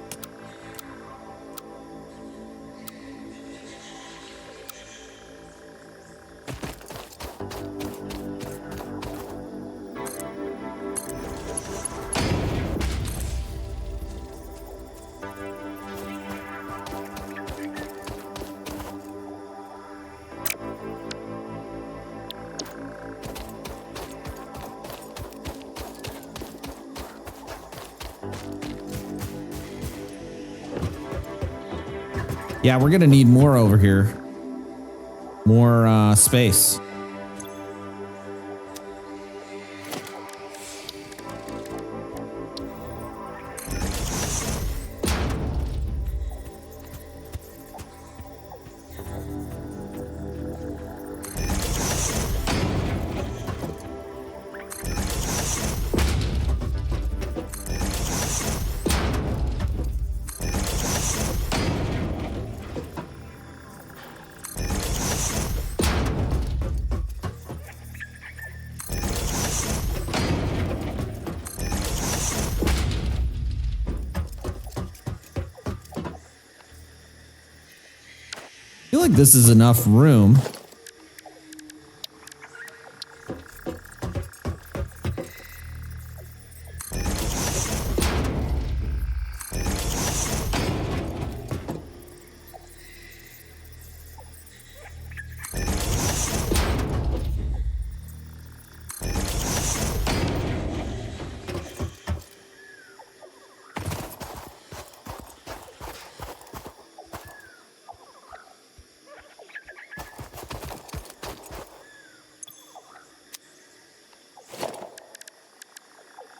Yeah, we're gonna need more over here. More space. like this is enough room.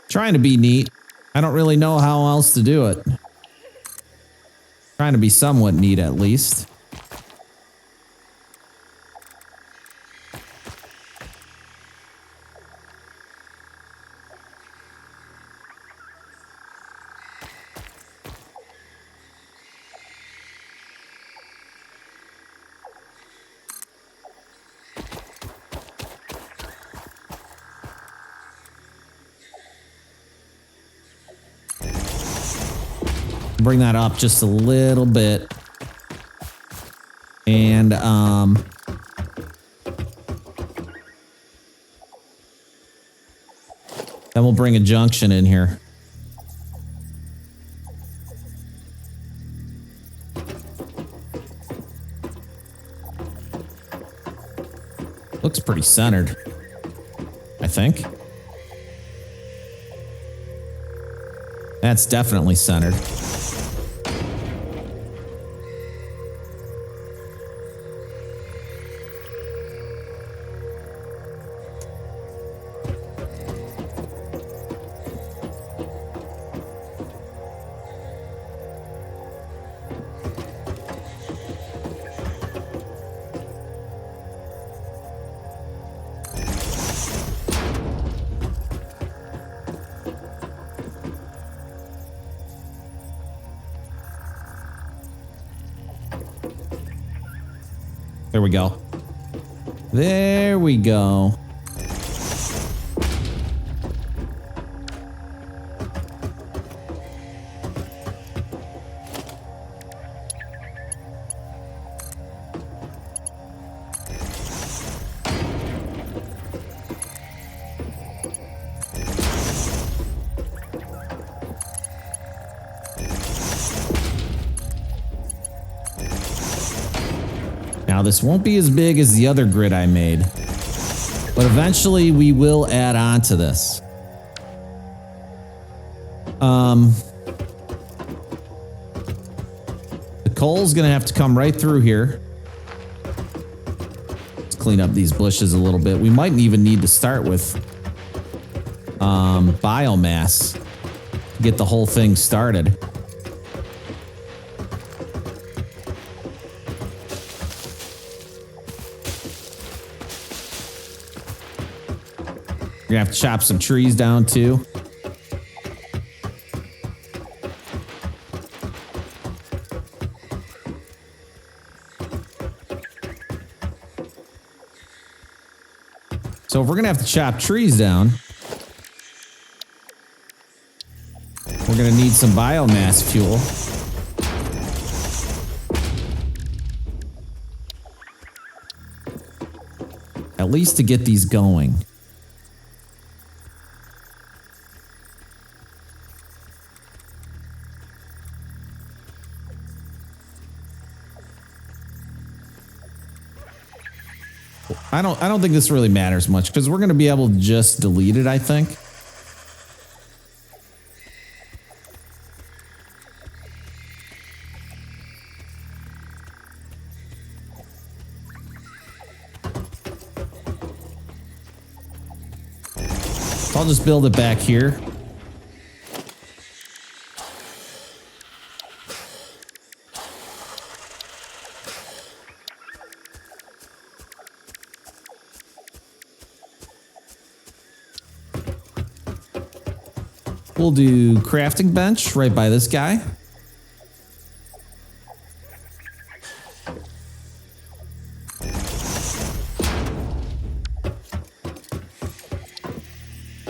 Trying to be neat. I don't really know how else to do it. Trying to be somewhat neat at least. Bring that up just a little bit. And, then we'll bring a junction in here. Looks pretty centered, I think. That's definitely centered. There we go. There we go. Now, this won't be as big as the other grid I made, but eventually we will add on to this. The coal's gonna have to come right through here. Let's clean up these bushes a little bit. We might even need to start with biomass to get the whole thing started. We're gonna have to chop some trees down too. So if we're gonna have to chop trees down, we're gonna need some biomass fuel. At least to get these going. I don't think this really matters much because we're going to be able to just delete it, I think. So I'll just build it back here. We'll do crafting bench right by this guy.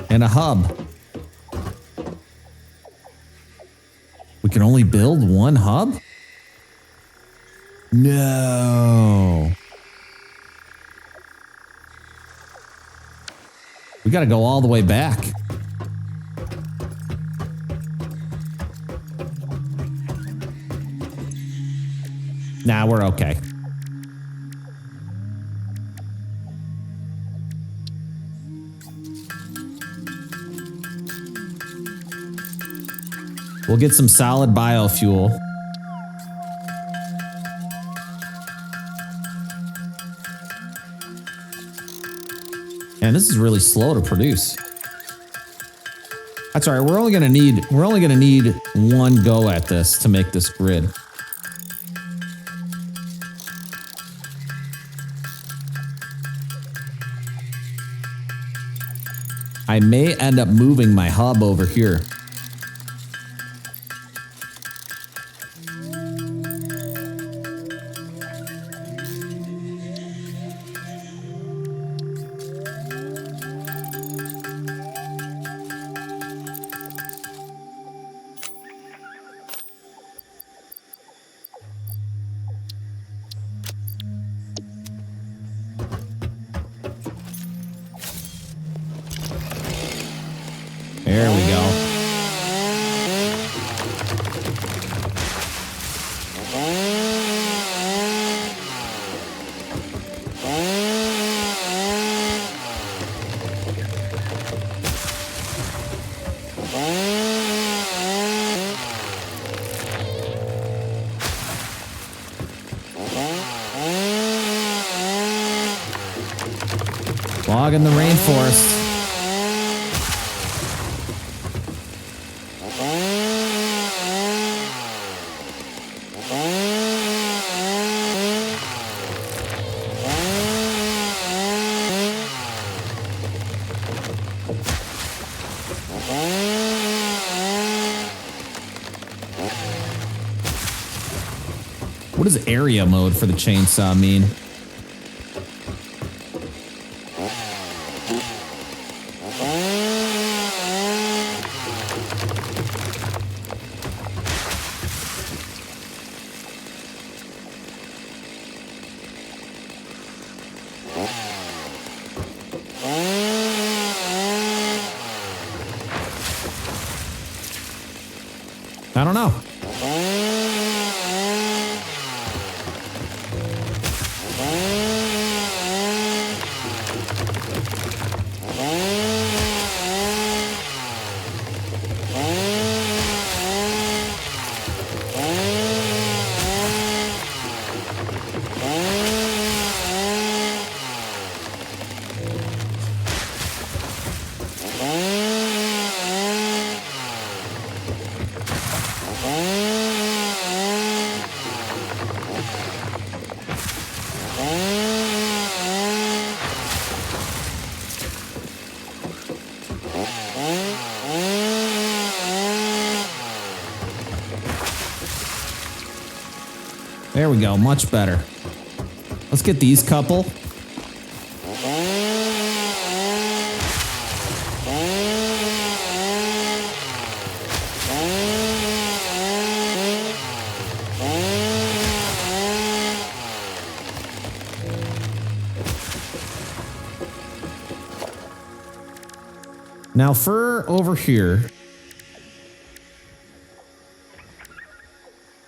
And a hub. We can only build one hub? No. We got to go all the way back. Nah, we're okay. We'll get some solid biofuel. And this is really slow to produce. That's all right. We're only gonna need one go at this to make this grid. I may end up moving my hub over here. There we go. Log in the rainforest. What does area mode for the chainsaw mean? I don't know. There we go, much better. Let's get these couple. Now for over here,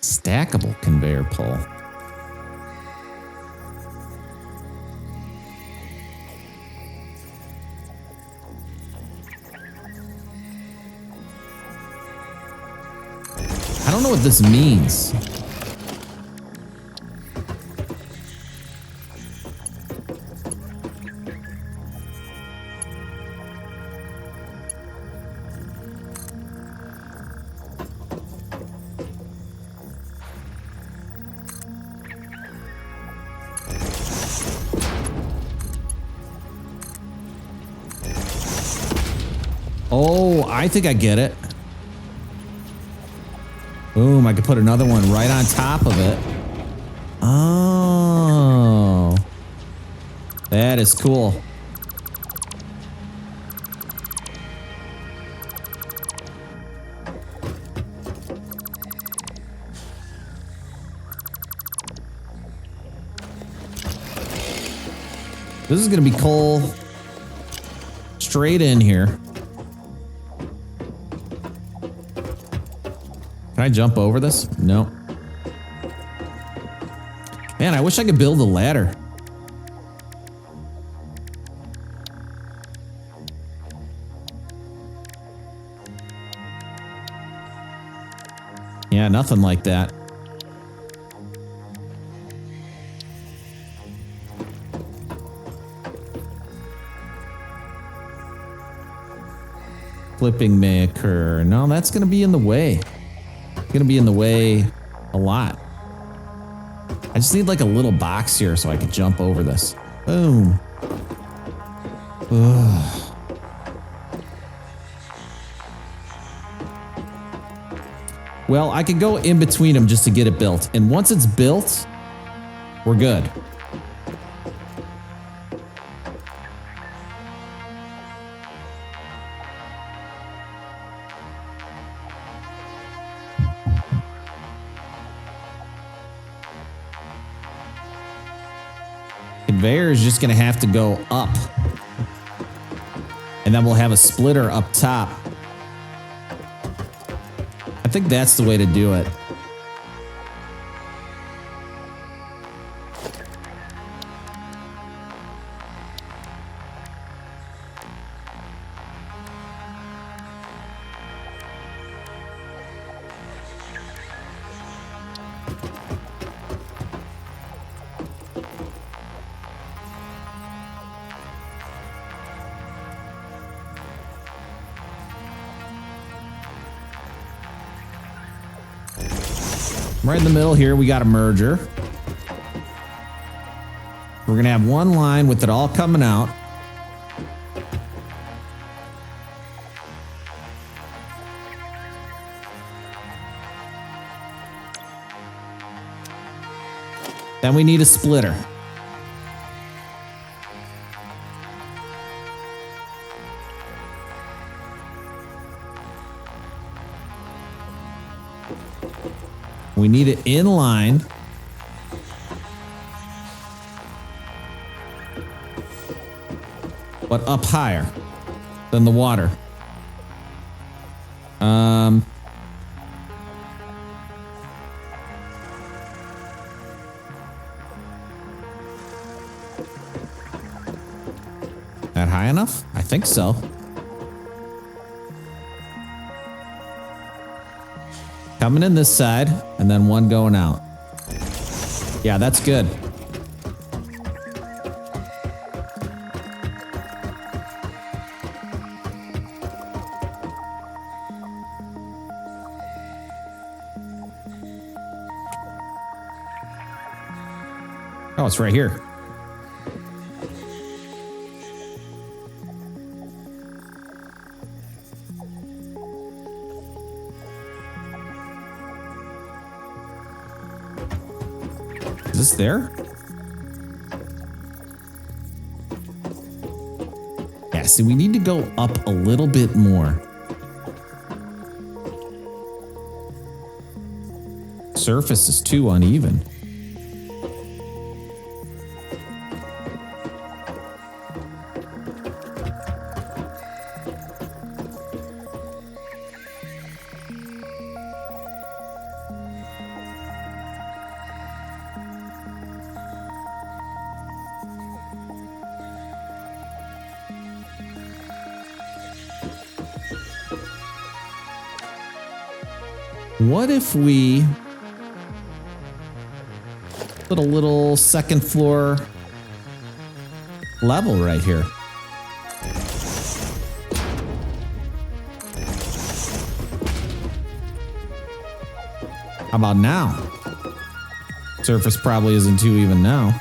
stackable conveyor pole. I don't know what this means. Oh, I think I get it. Boom, I could put another one right on top of it. Oh. That is cool. This is gonna be coal straight in here. Can I jump over this? No. Man, I wish I could build a ladder. Yeah, nothing like that. Flipping may occur. No, that's going to be in the way. It's going to be in the way a lot. I just need like a little box here so I can jump over this. Boom. Ugh. Well, I could go in between them just to get it built. And once it's built, we're good. Conveyor is just going to have to go up. And then we'll have a splitter up top. I think that's the way to do it. Right in the middle here, we got a merger. We're gonna have one line with it all coming out. Then we need a splitter. We need it in line. But up higher than the water. That high enough? I think so. Coming in this side, and then one going out. Yeah, that's good. Oh, it's right here. Is this there? Yeah, see, we need to go up a little bit more. Surface is too uneven. What if we put a little second floor level right here? How about now? Surface probably isn't too even now.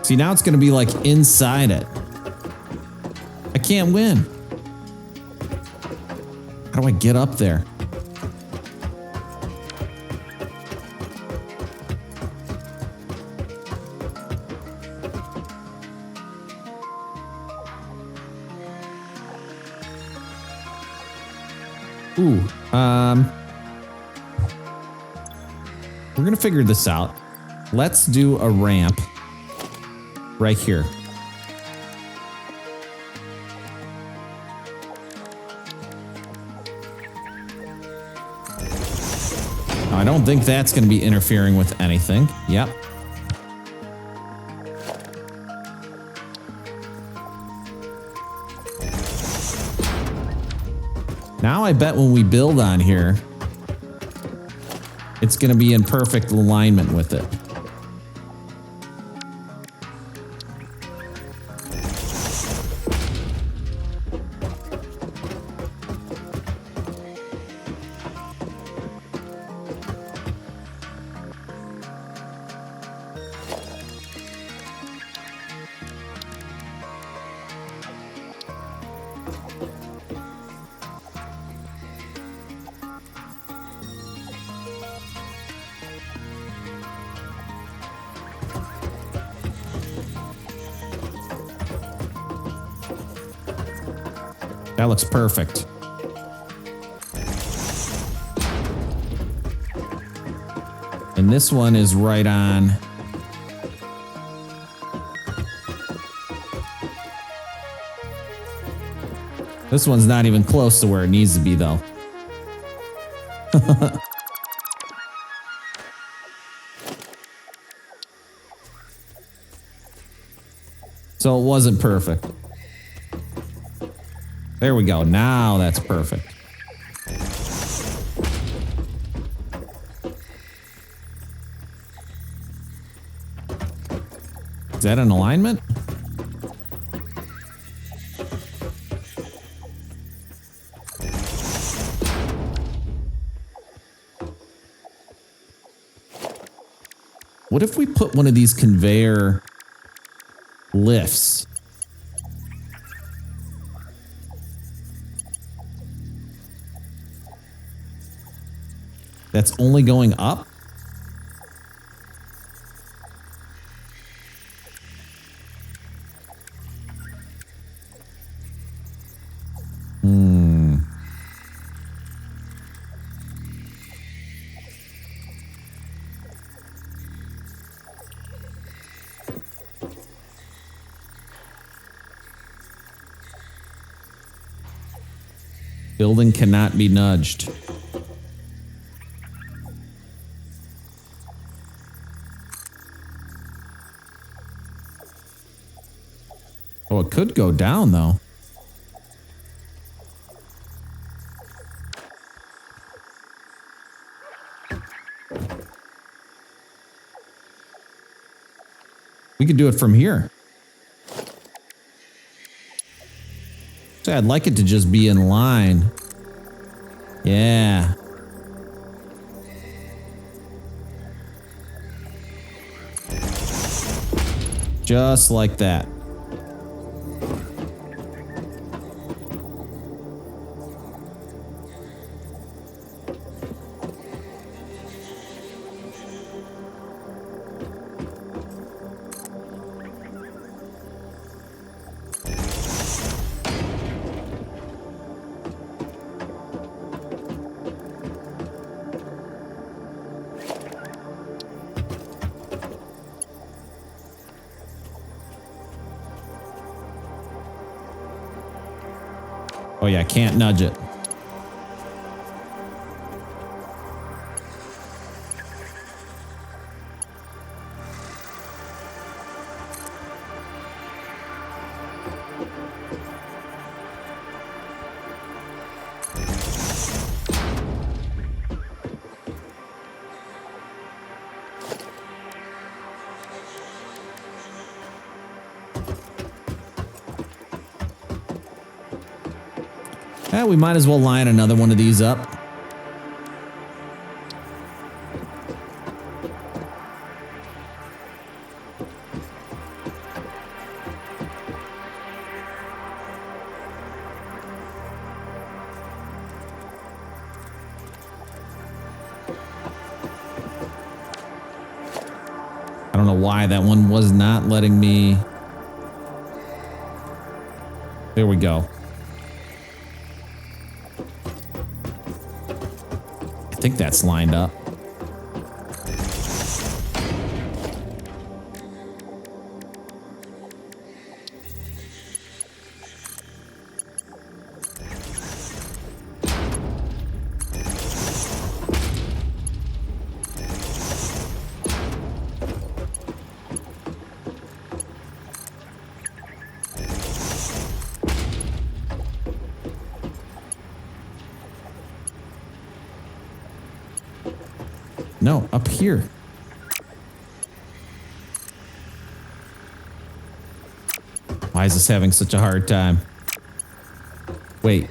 See, now it's going to be like inside it. I can't win. How do I get up there? Ooh, we're gonna figure this out. Let's do a ramp right here. I don't think that's gonna be interfering with anything. Yep. Now I bet when we build on here, it's going to be in perfect alignment with it. That looks perfect. And this one is right on. This one's not even close to where it needs to be, though. So it wasn't perfect. There we go. Now that's perfect. Is that an alignment? What if we put one of these conveyor lifts? That's only going up? Building cannot be nudged. Oh, it could go down, though. We could do it from here. So I'd like it to just be in line. Yeah. Just like that. Oh yeah, can't nudge it. We might as well line another one of these up. don't know why that one was not letting me. There we go. I think that's lined up. No, up here. Why is this having such a hard time? Wait.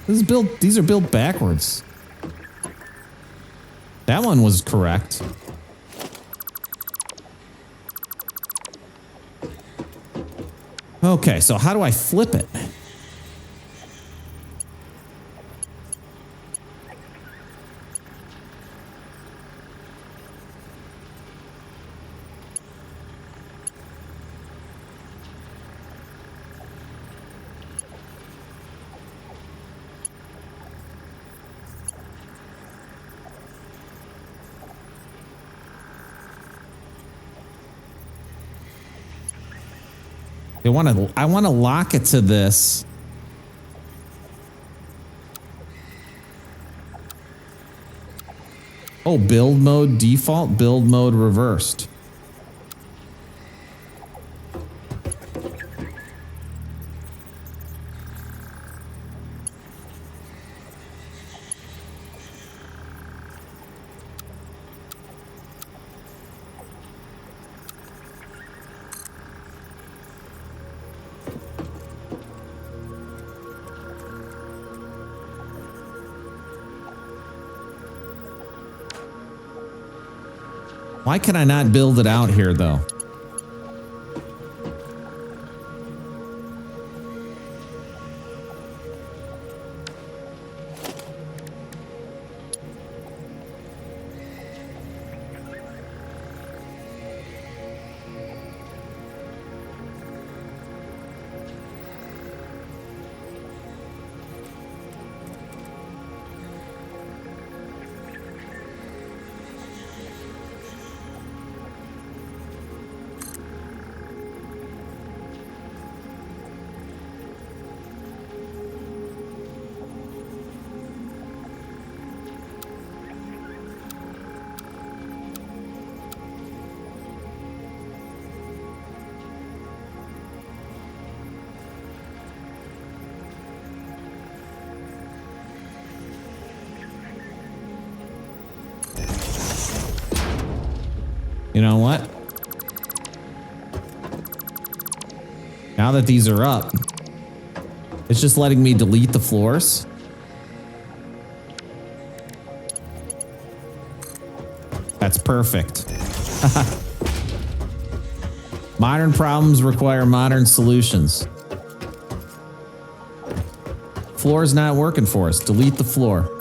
This is built, these are built backwards. That one was correct. Okay, so how do I flip it? I want to lock it to this. Oh, build mode default, build mode reversed. Why can I not build it out here, though? You know what? Now that these are up, it's just letting me delete the floors. That's perfect. Modern problems require modern solutions. Floor's not working for us. Delete the floor.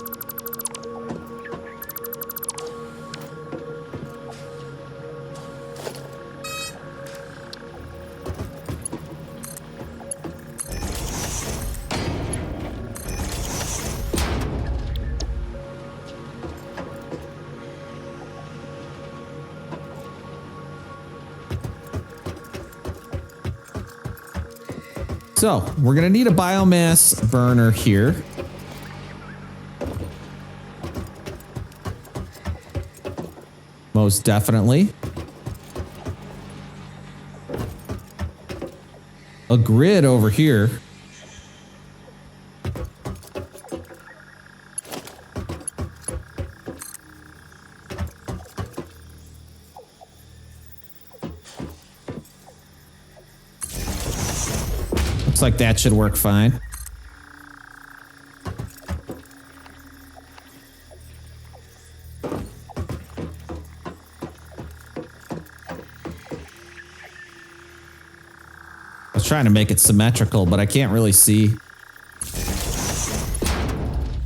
So, we're going to need a biomass burner here. Most definitely. A grid over here. Looks like that should work fine. I was trying to make it symmetrical, but I can't really see.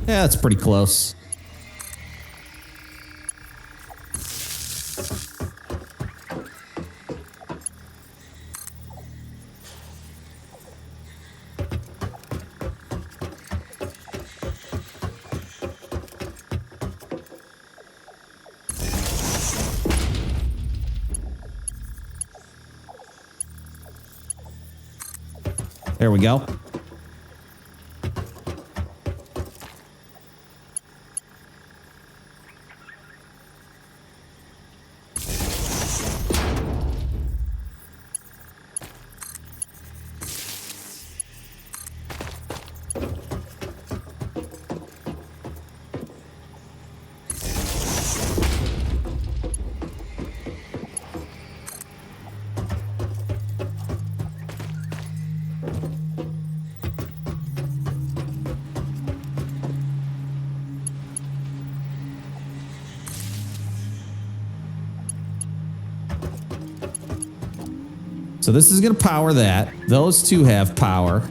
Yeah, that's pretty close. There we go. So this is going to power that. Those two have power.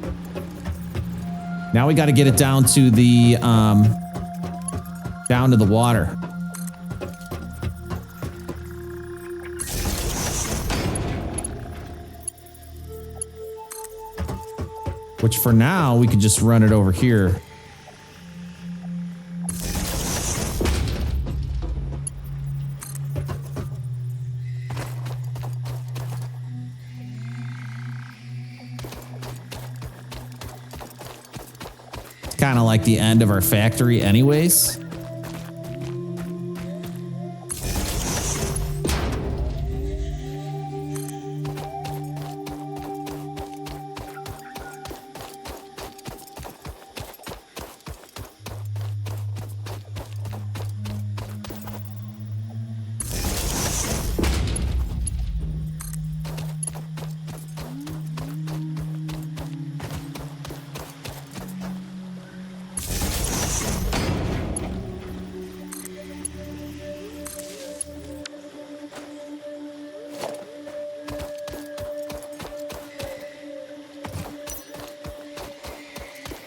Now we got to get it down to the water. Which for now we could just run it over here. Kind of like the end of our factory anyways.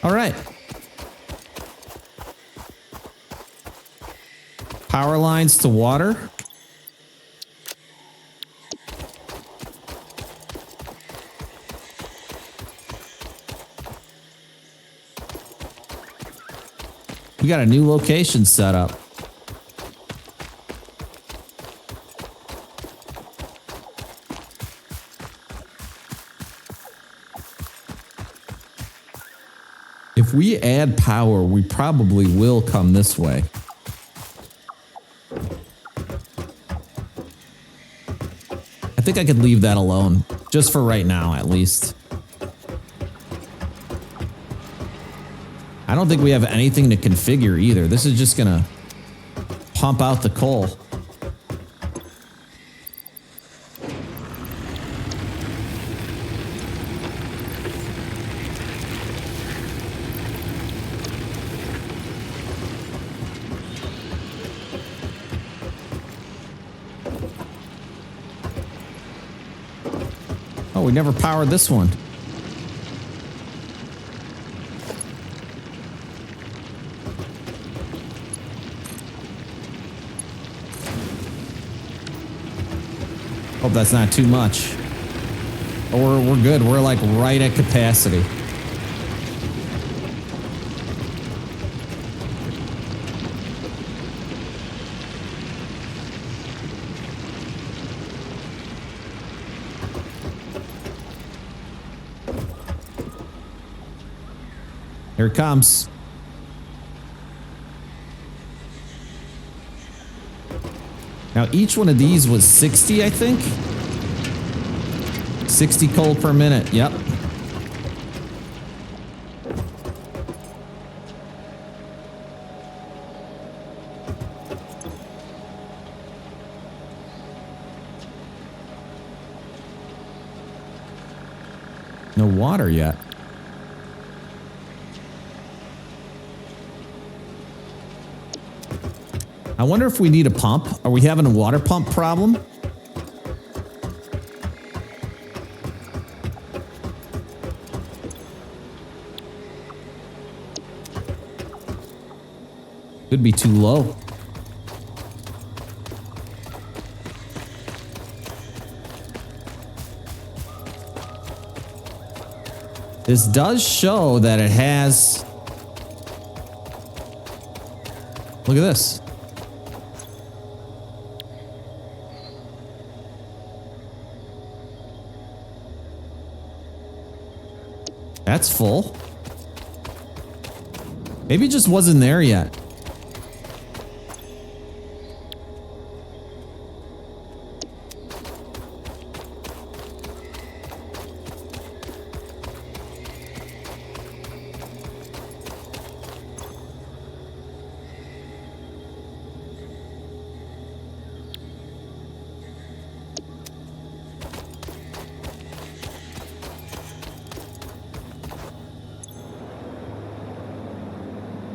All right. Power lines to water. We got a new location set up. If we add power, we probably will come this way. I think I could leave that alone, just for right now at least. I don't think we have anything to configure either. This is just gonna pump out the coal. Oh, we never powered this one. Hope that's not too much. Oh, we're good. We're like right at capacity. Here it comes. Now, each one of these was 60, I think. 60 coal per minute. Yep. No water yet. I wonder if we need a pump. Are we having a water pump problem? Could be too low. This does show that it has... Look at this. That's full. Maybe it just wasn't there yet.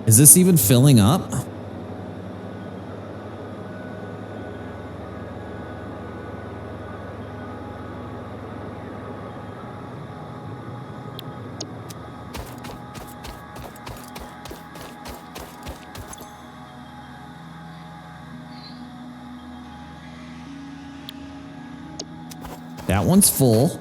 Is this even filling up? That one's full.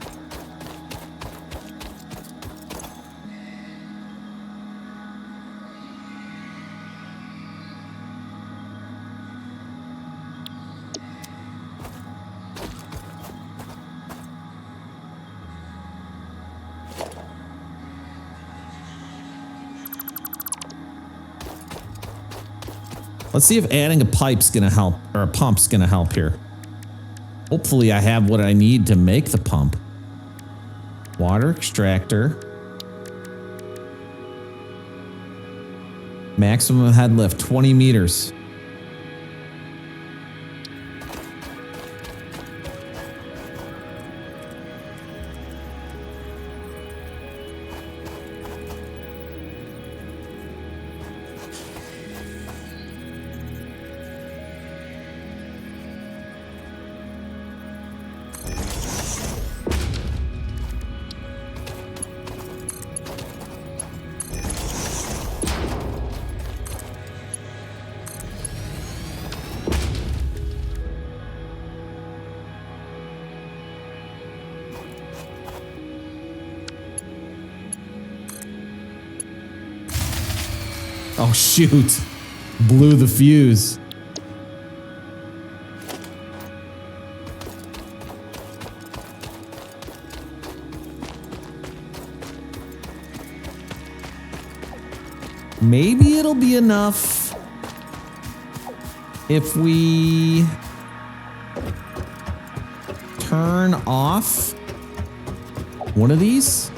Let's see if adding a pipe's gonna help, or a pump's gonna help here. Hopefully I have what I need to make the pump. Water extractor. Maximum head lift, 20 meters. Oh shoot, blew the fuse. Maybe it'll be enough if we turn off one of these.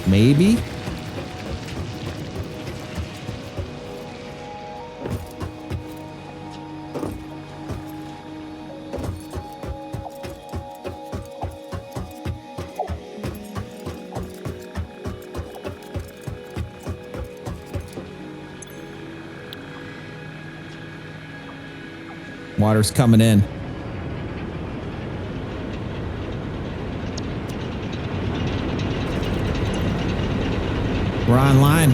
Maybe. Water's coming in. We're online.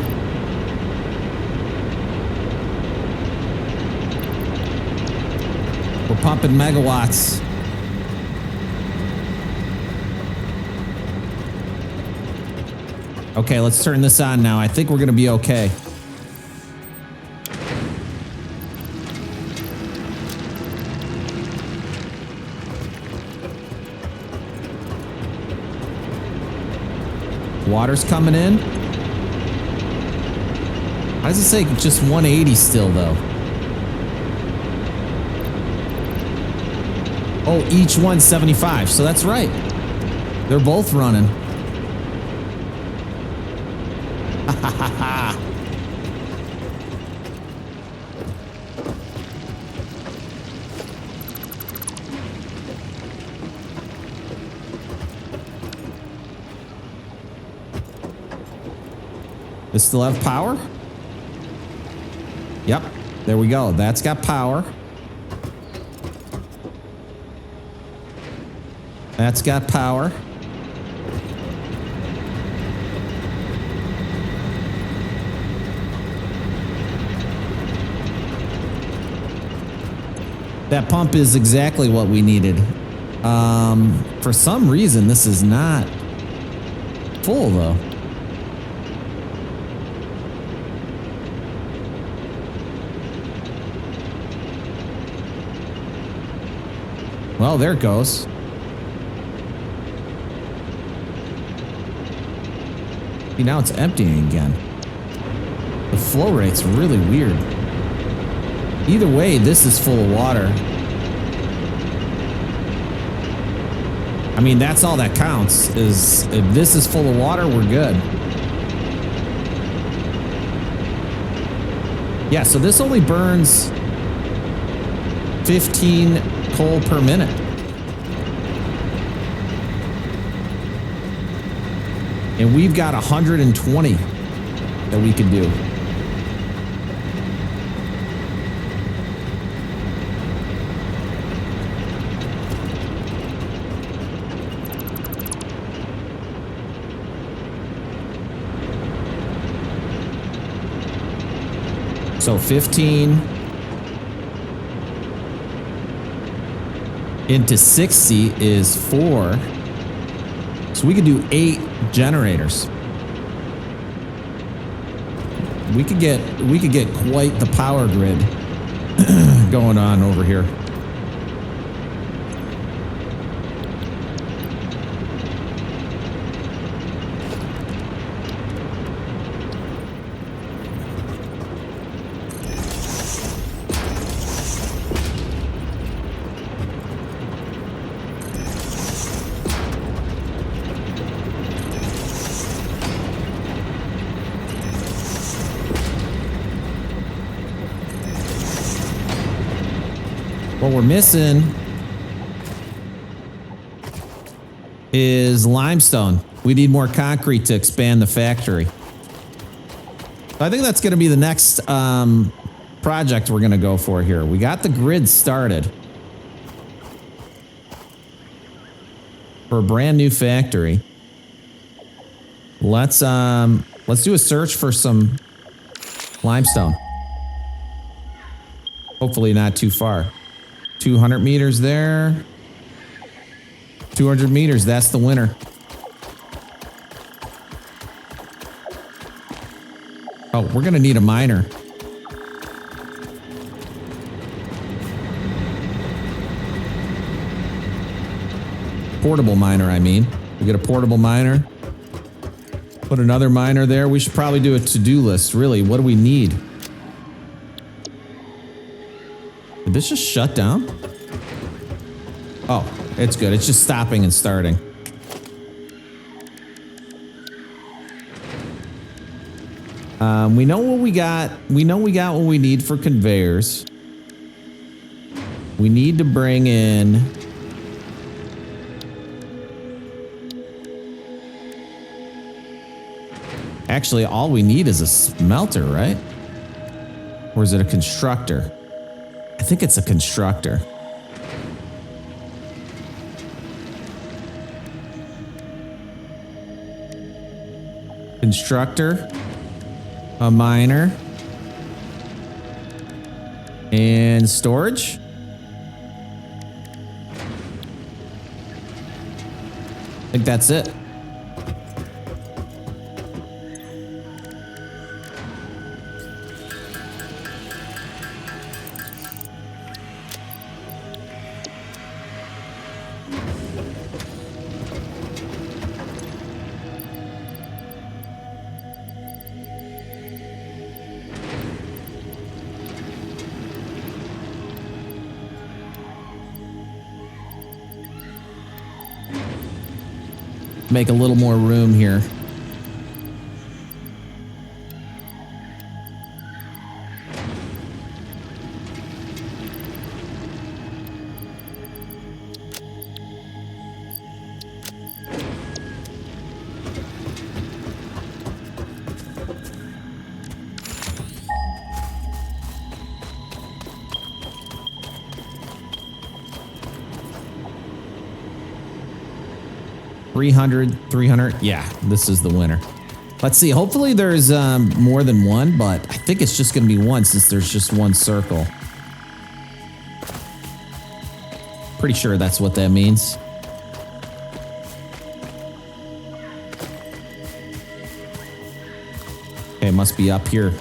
We're pumping megawatts. Okay, let's turn this on now. I think we're gonna be okay. Water's coming in. Why does it say just 180 still, though? Oh, each one 75. So that's right. They're both running. Does it still have power? Yep, there we go. That's got power. That's got power. That pump is exactly what we needed. For some reason, this is not full though. Well, there it goes. See, now it's emptying again. The flow rate's really weird. Either way, this is full of water. I mean, that's all that counts, is if this is full of water, we're good. Yeah, so this only burns 15 coal per minute. And we've got 120 that we can do. So 15 into 60 is 4. So we could do 8 generators. We could get quite the power grid going on over here. What we're missing is limestone. We need more concrete to expand the factory. So I think that's going to be the next project we're going to go for here. We got the grid started for a brand new factory. Let's do a search for some limestone. Hopefully not too far. 200 meters there. 200 meters, that's the winner. Oh, we're gonna need a miner. Portable miner, I mean. We get a portable miner. Put another miner there. We should probably do a to-do list, really. What do we need? Did this just shut down? Oh, it's good. It's just stopping and starting. We know what we got. We know we got what we need for conveyors. We need to bring in... Actually, all we need is a smelter, right? Or is it a constructor? I think it's a constructor. Constructor, a miner, and storage. I think that's it. Make a little more room here. $300. Yeah, this is the winner. Let's see. Hopefully there's more than one, but I think it's just going to be one since there's just one circle. Pretty sure that's what that means. Okay, it must be up here.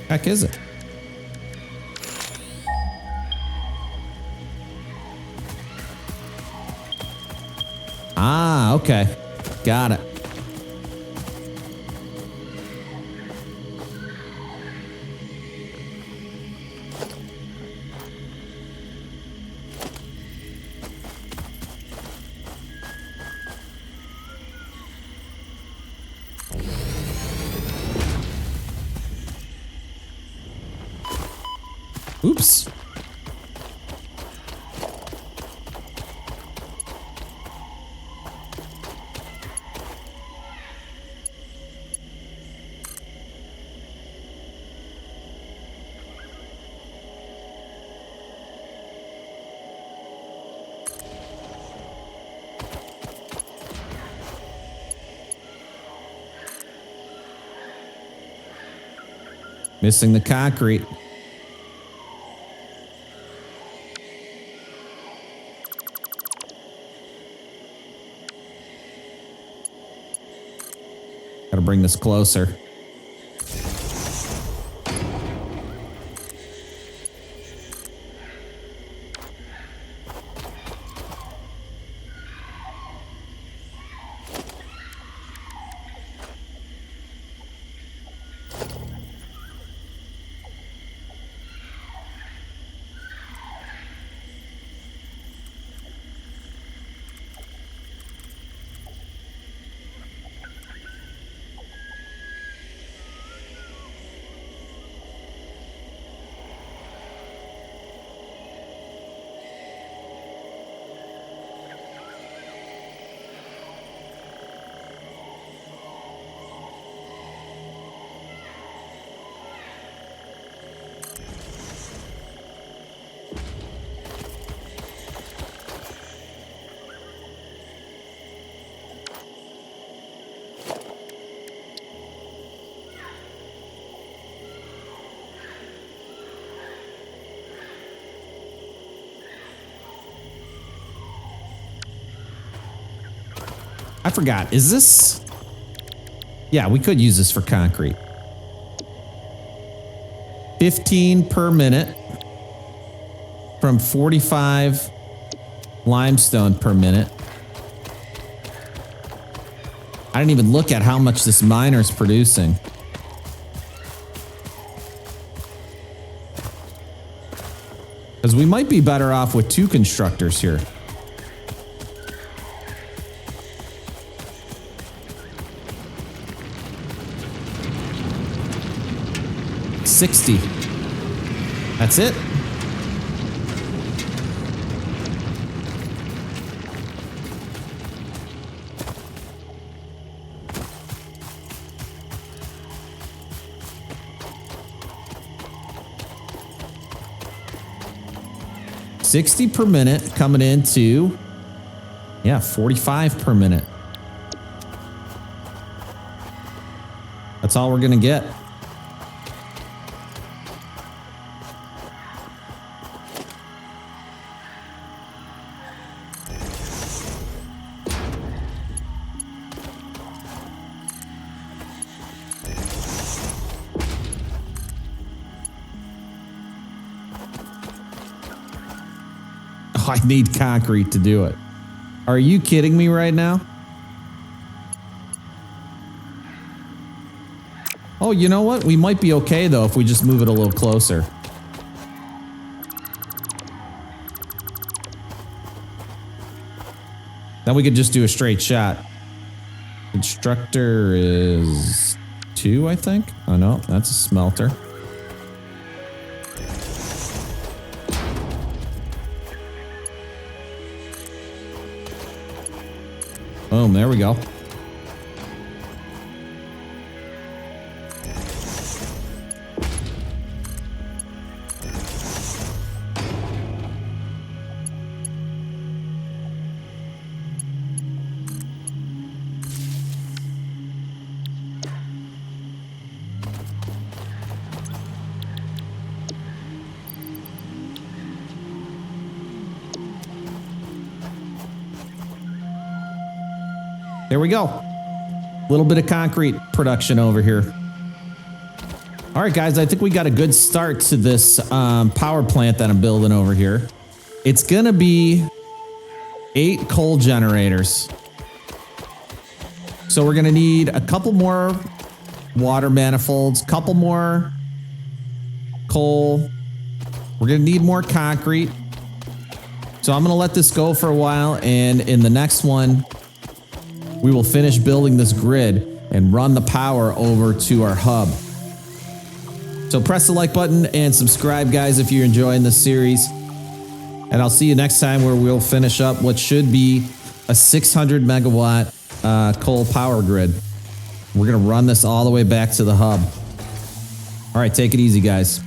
Heck is it? Ah, okay. Got it. Oops. Missing the concrete. Gotta bring this closer. I forgot. Is this? Yeah, we could use this for concrete. 15 per minute from 45 limestone per minute. I didn't even look at how much this miner's producing. Because we might be better off with 2 constructors here. $60. That's it. $60 per minute coming into, yeah, 45 per minute. That's all we're gonna get. I need concrete to do it. Are you kidding me right now? Oh, you know what? We might be okay though if we just move it a little closer. Then we could just do a straight shot. Constructor is 2, I think. Oh no, that's a smelter. Boom, there we go. There we go. Little bit of concrete production over here. All right, guys, I think we got a good start to this power plant that I'm building over here. It's gonna be 8 coal generators. So we're gonna need a couple more water manifolds, couple more coal. We're gonna need more concrete. So I'm gonna let this go for a while, and in the next one, we will finish building this grid and run the power over to our hub. So press the like button and subscribe, guys, if you're enjoying this series. And I'll see you next time where we'll finish up what should be a 600 megawatt coal power grid. We're going to run this all the way back to the hub. All right, take it easy, guys.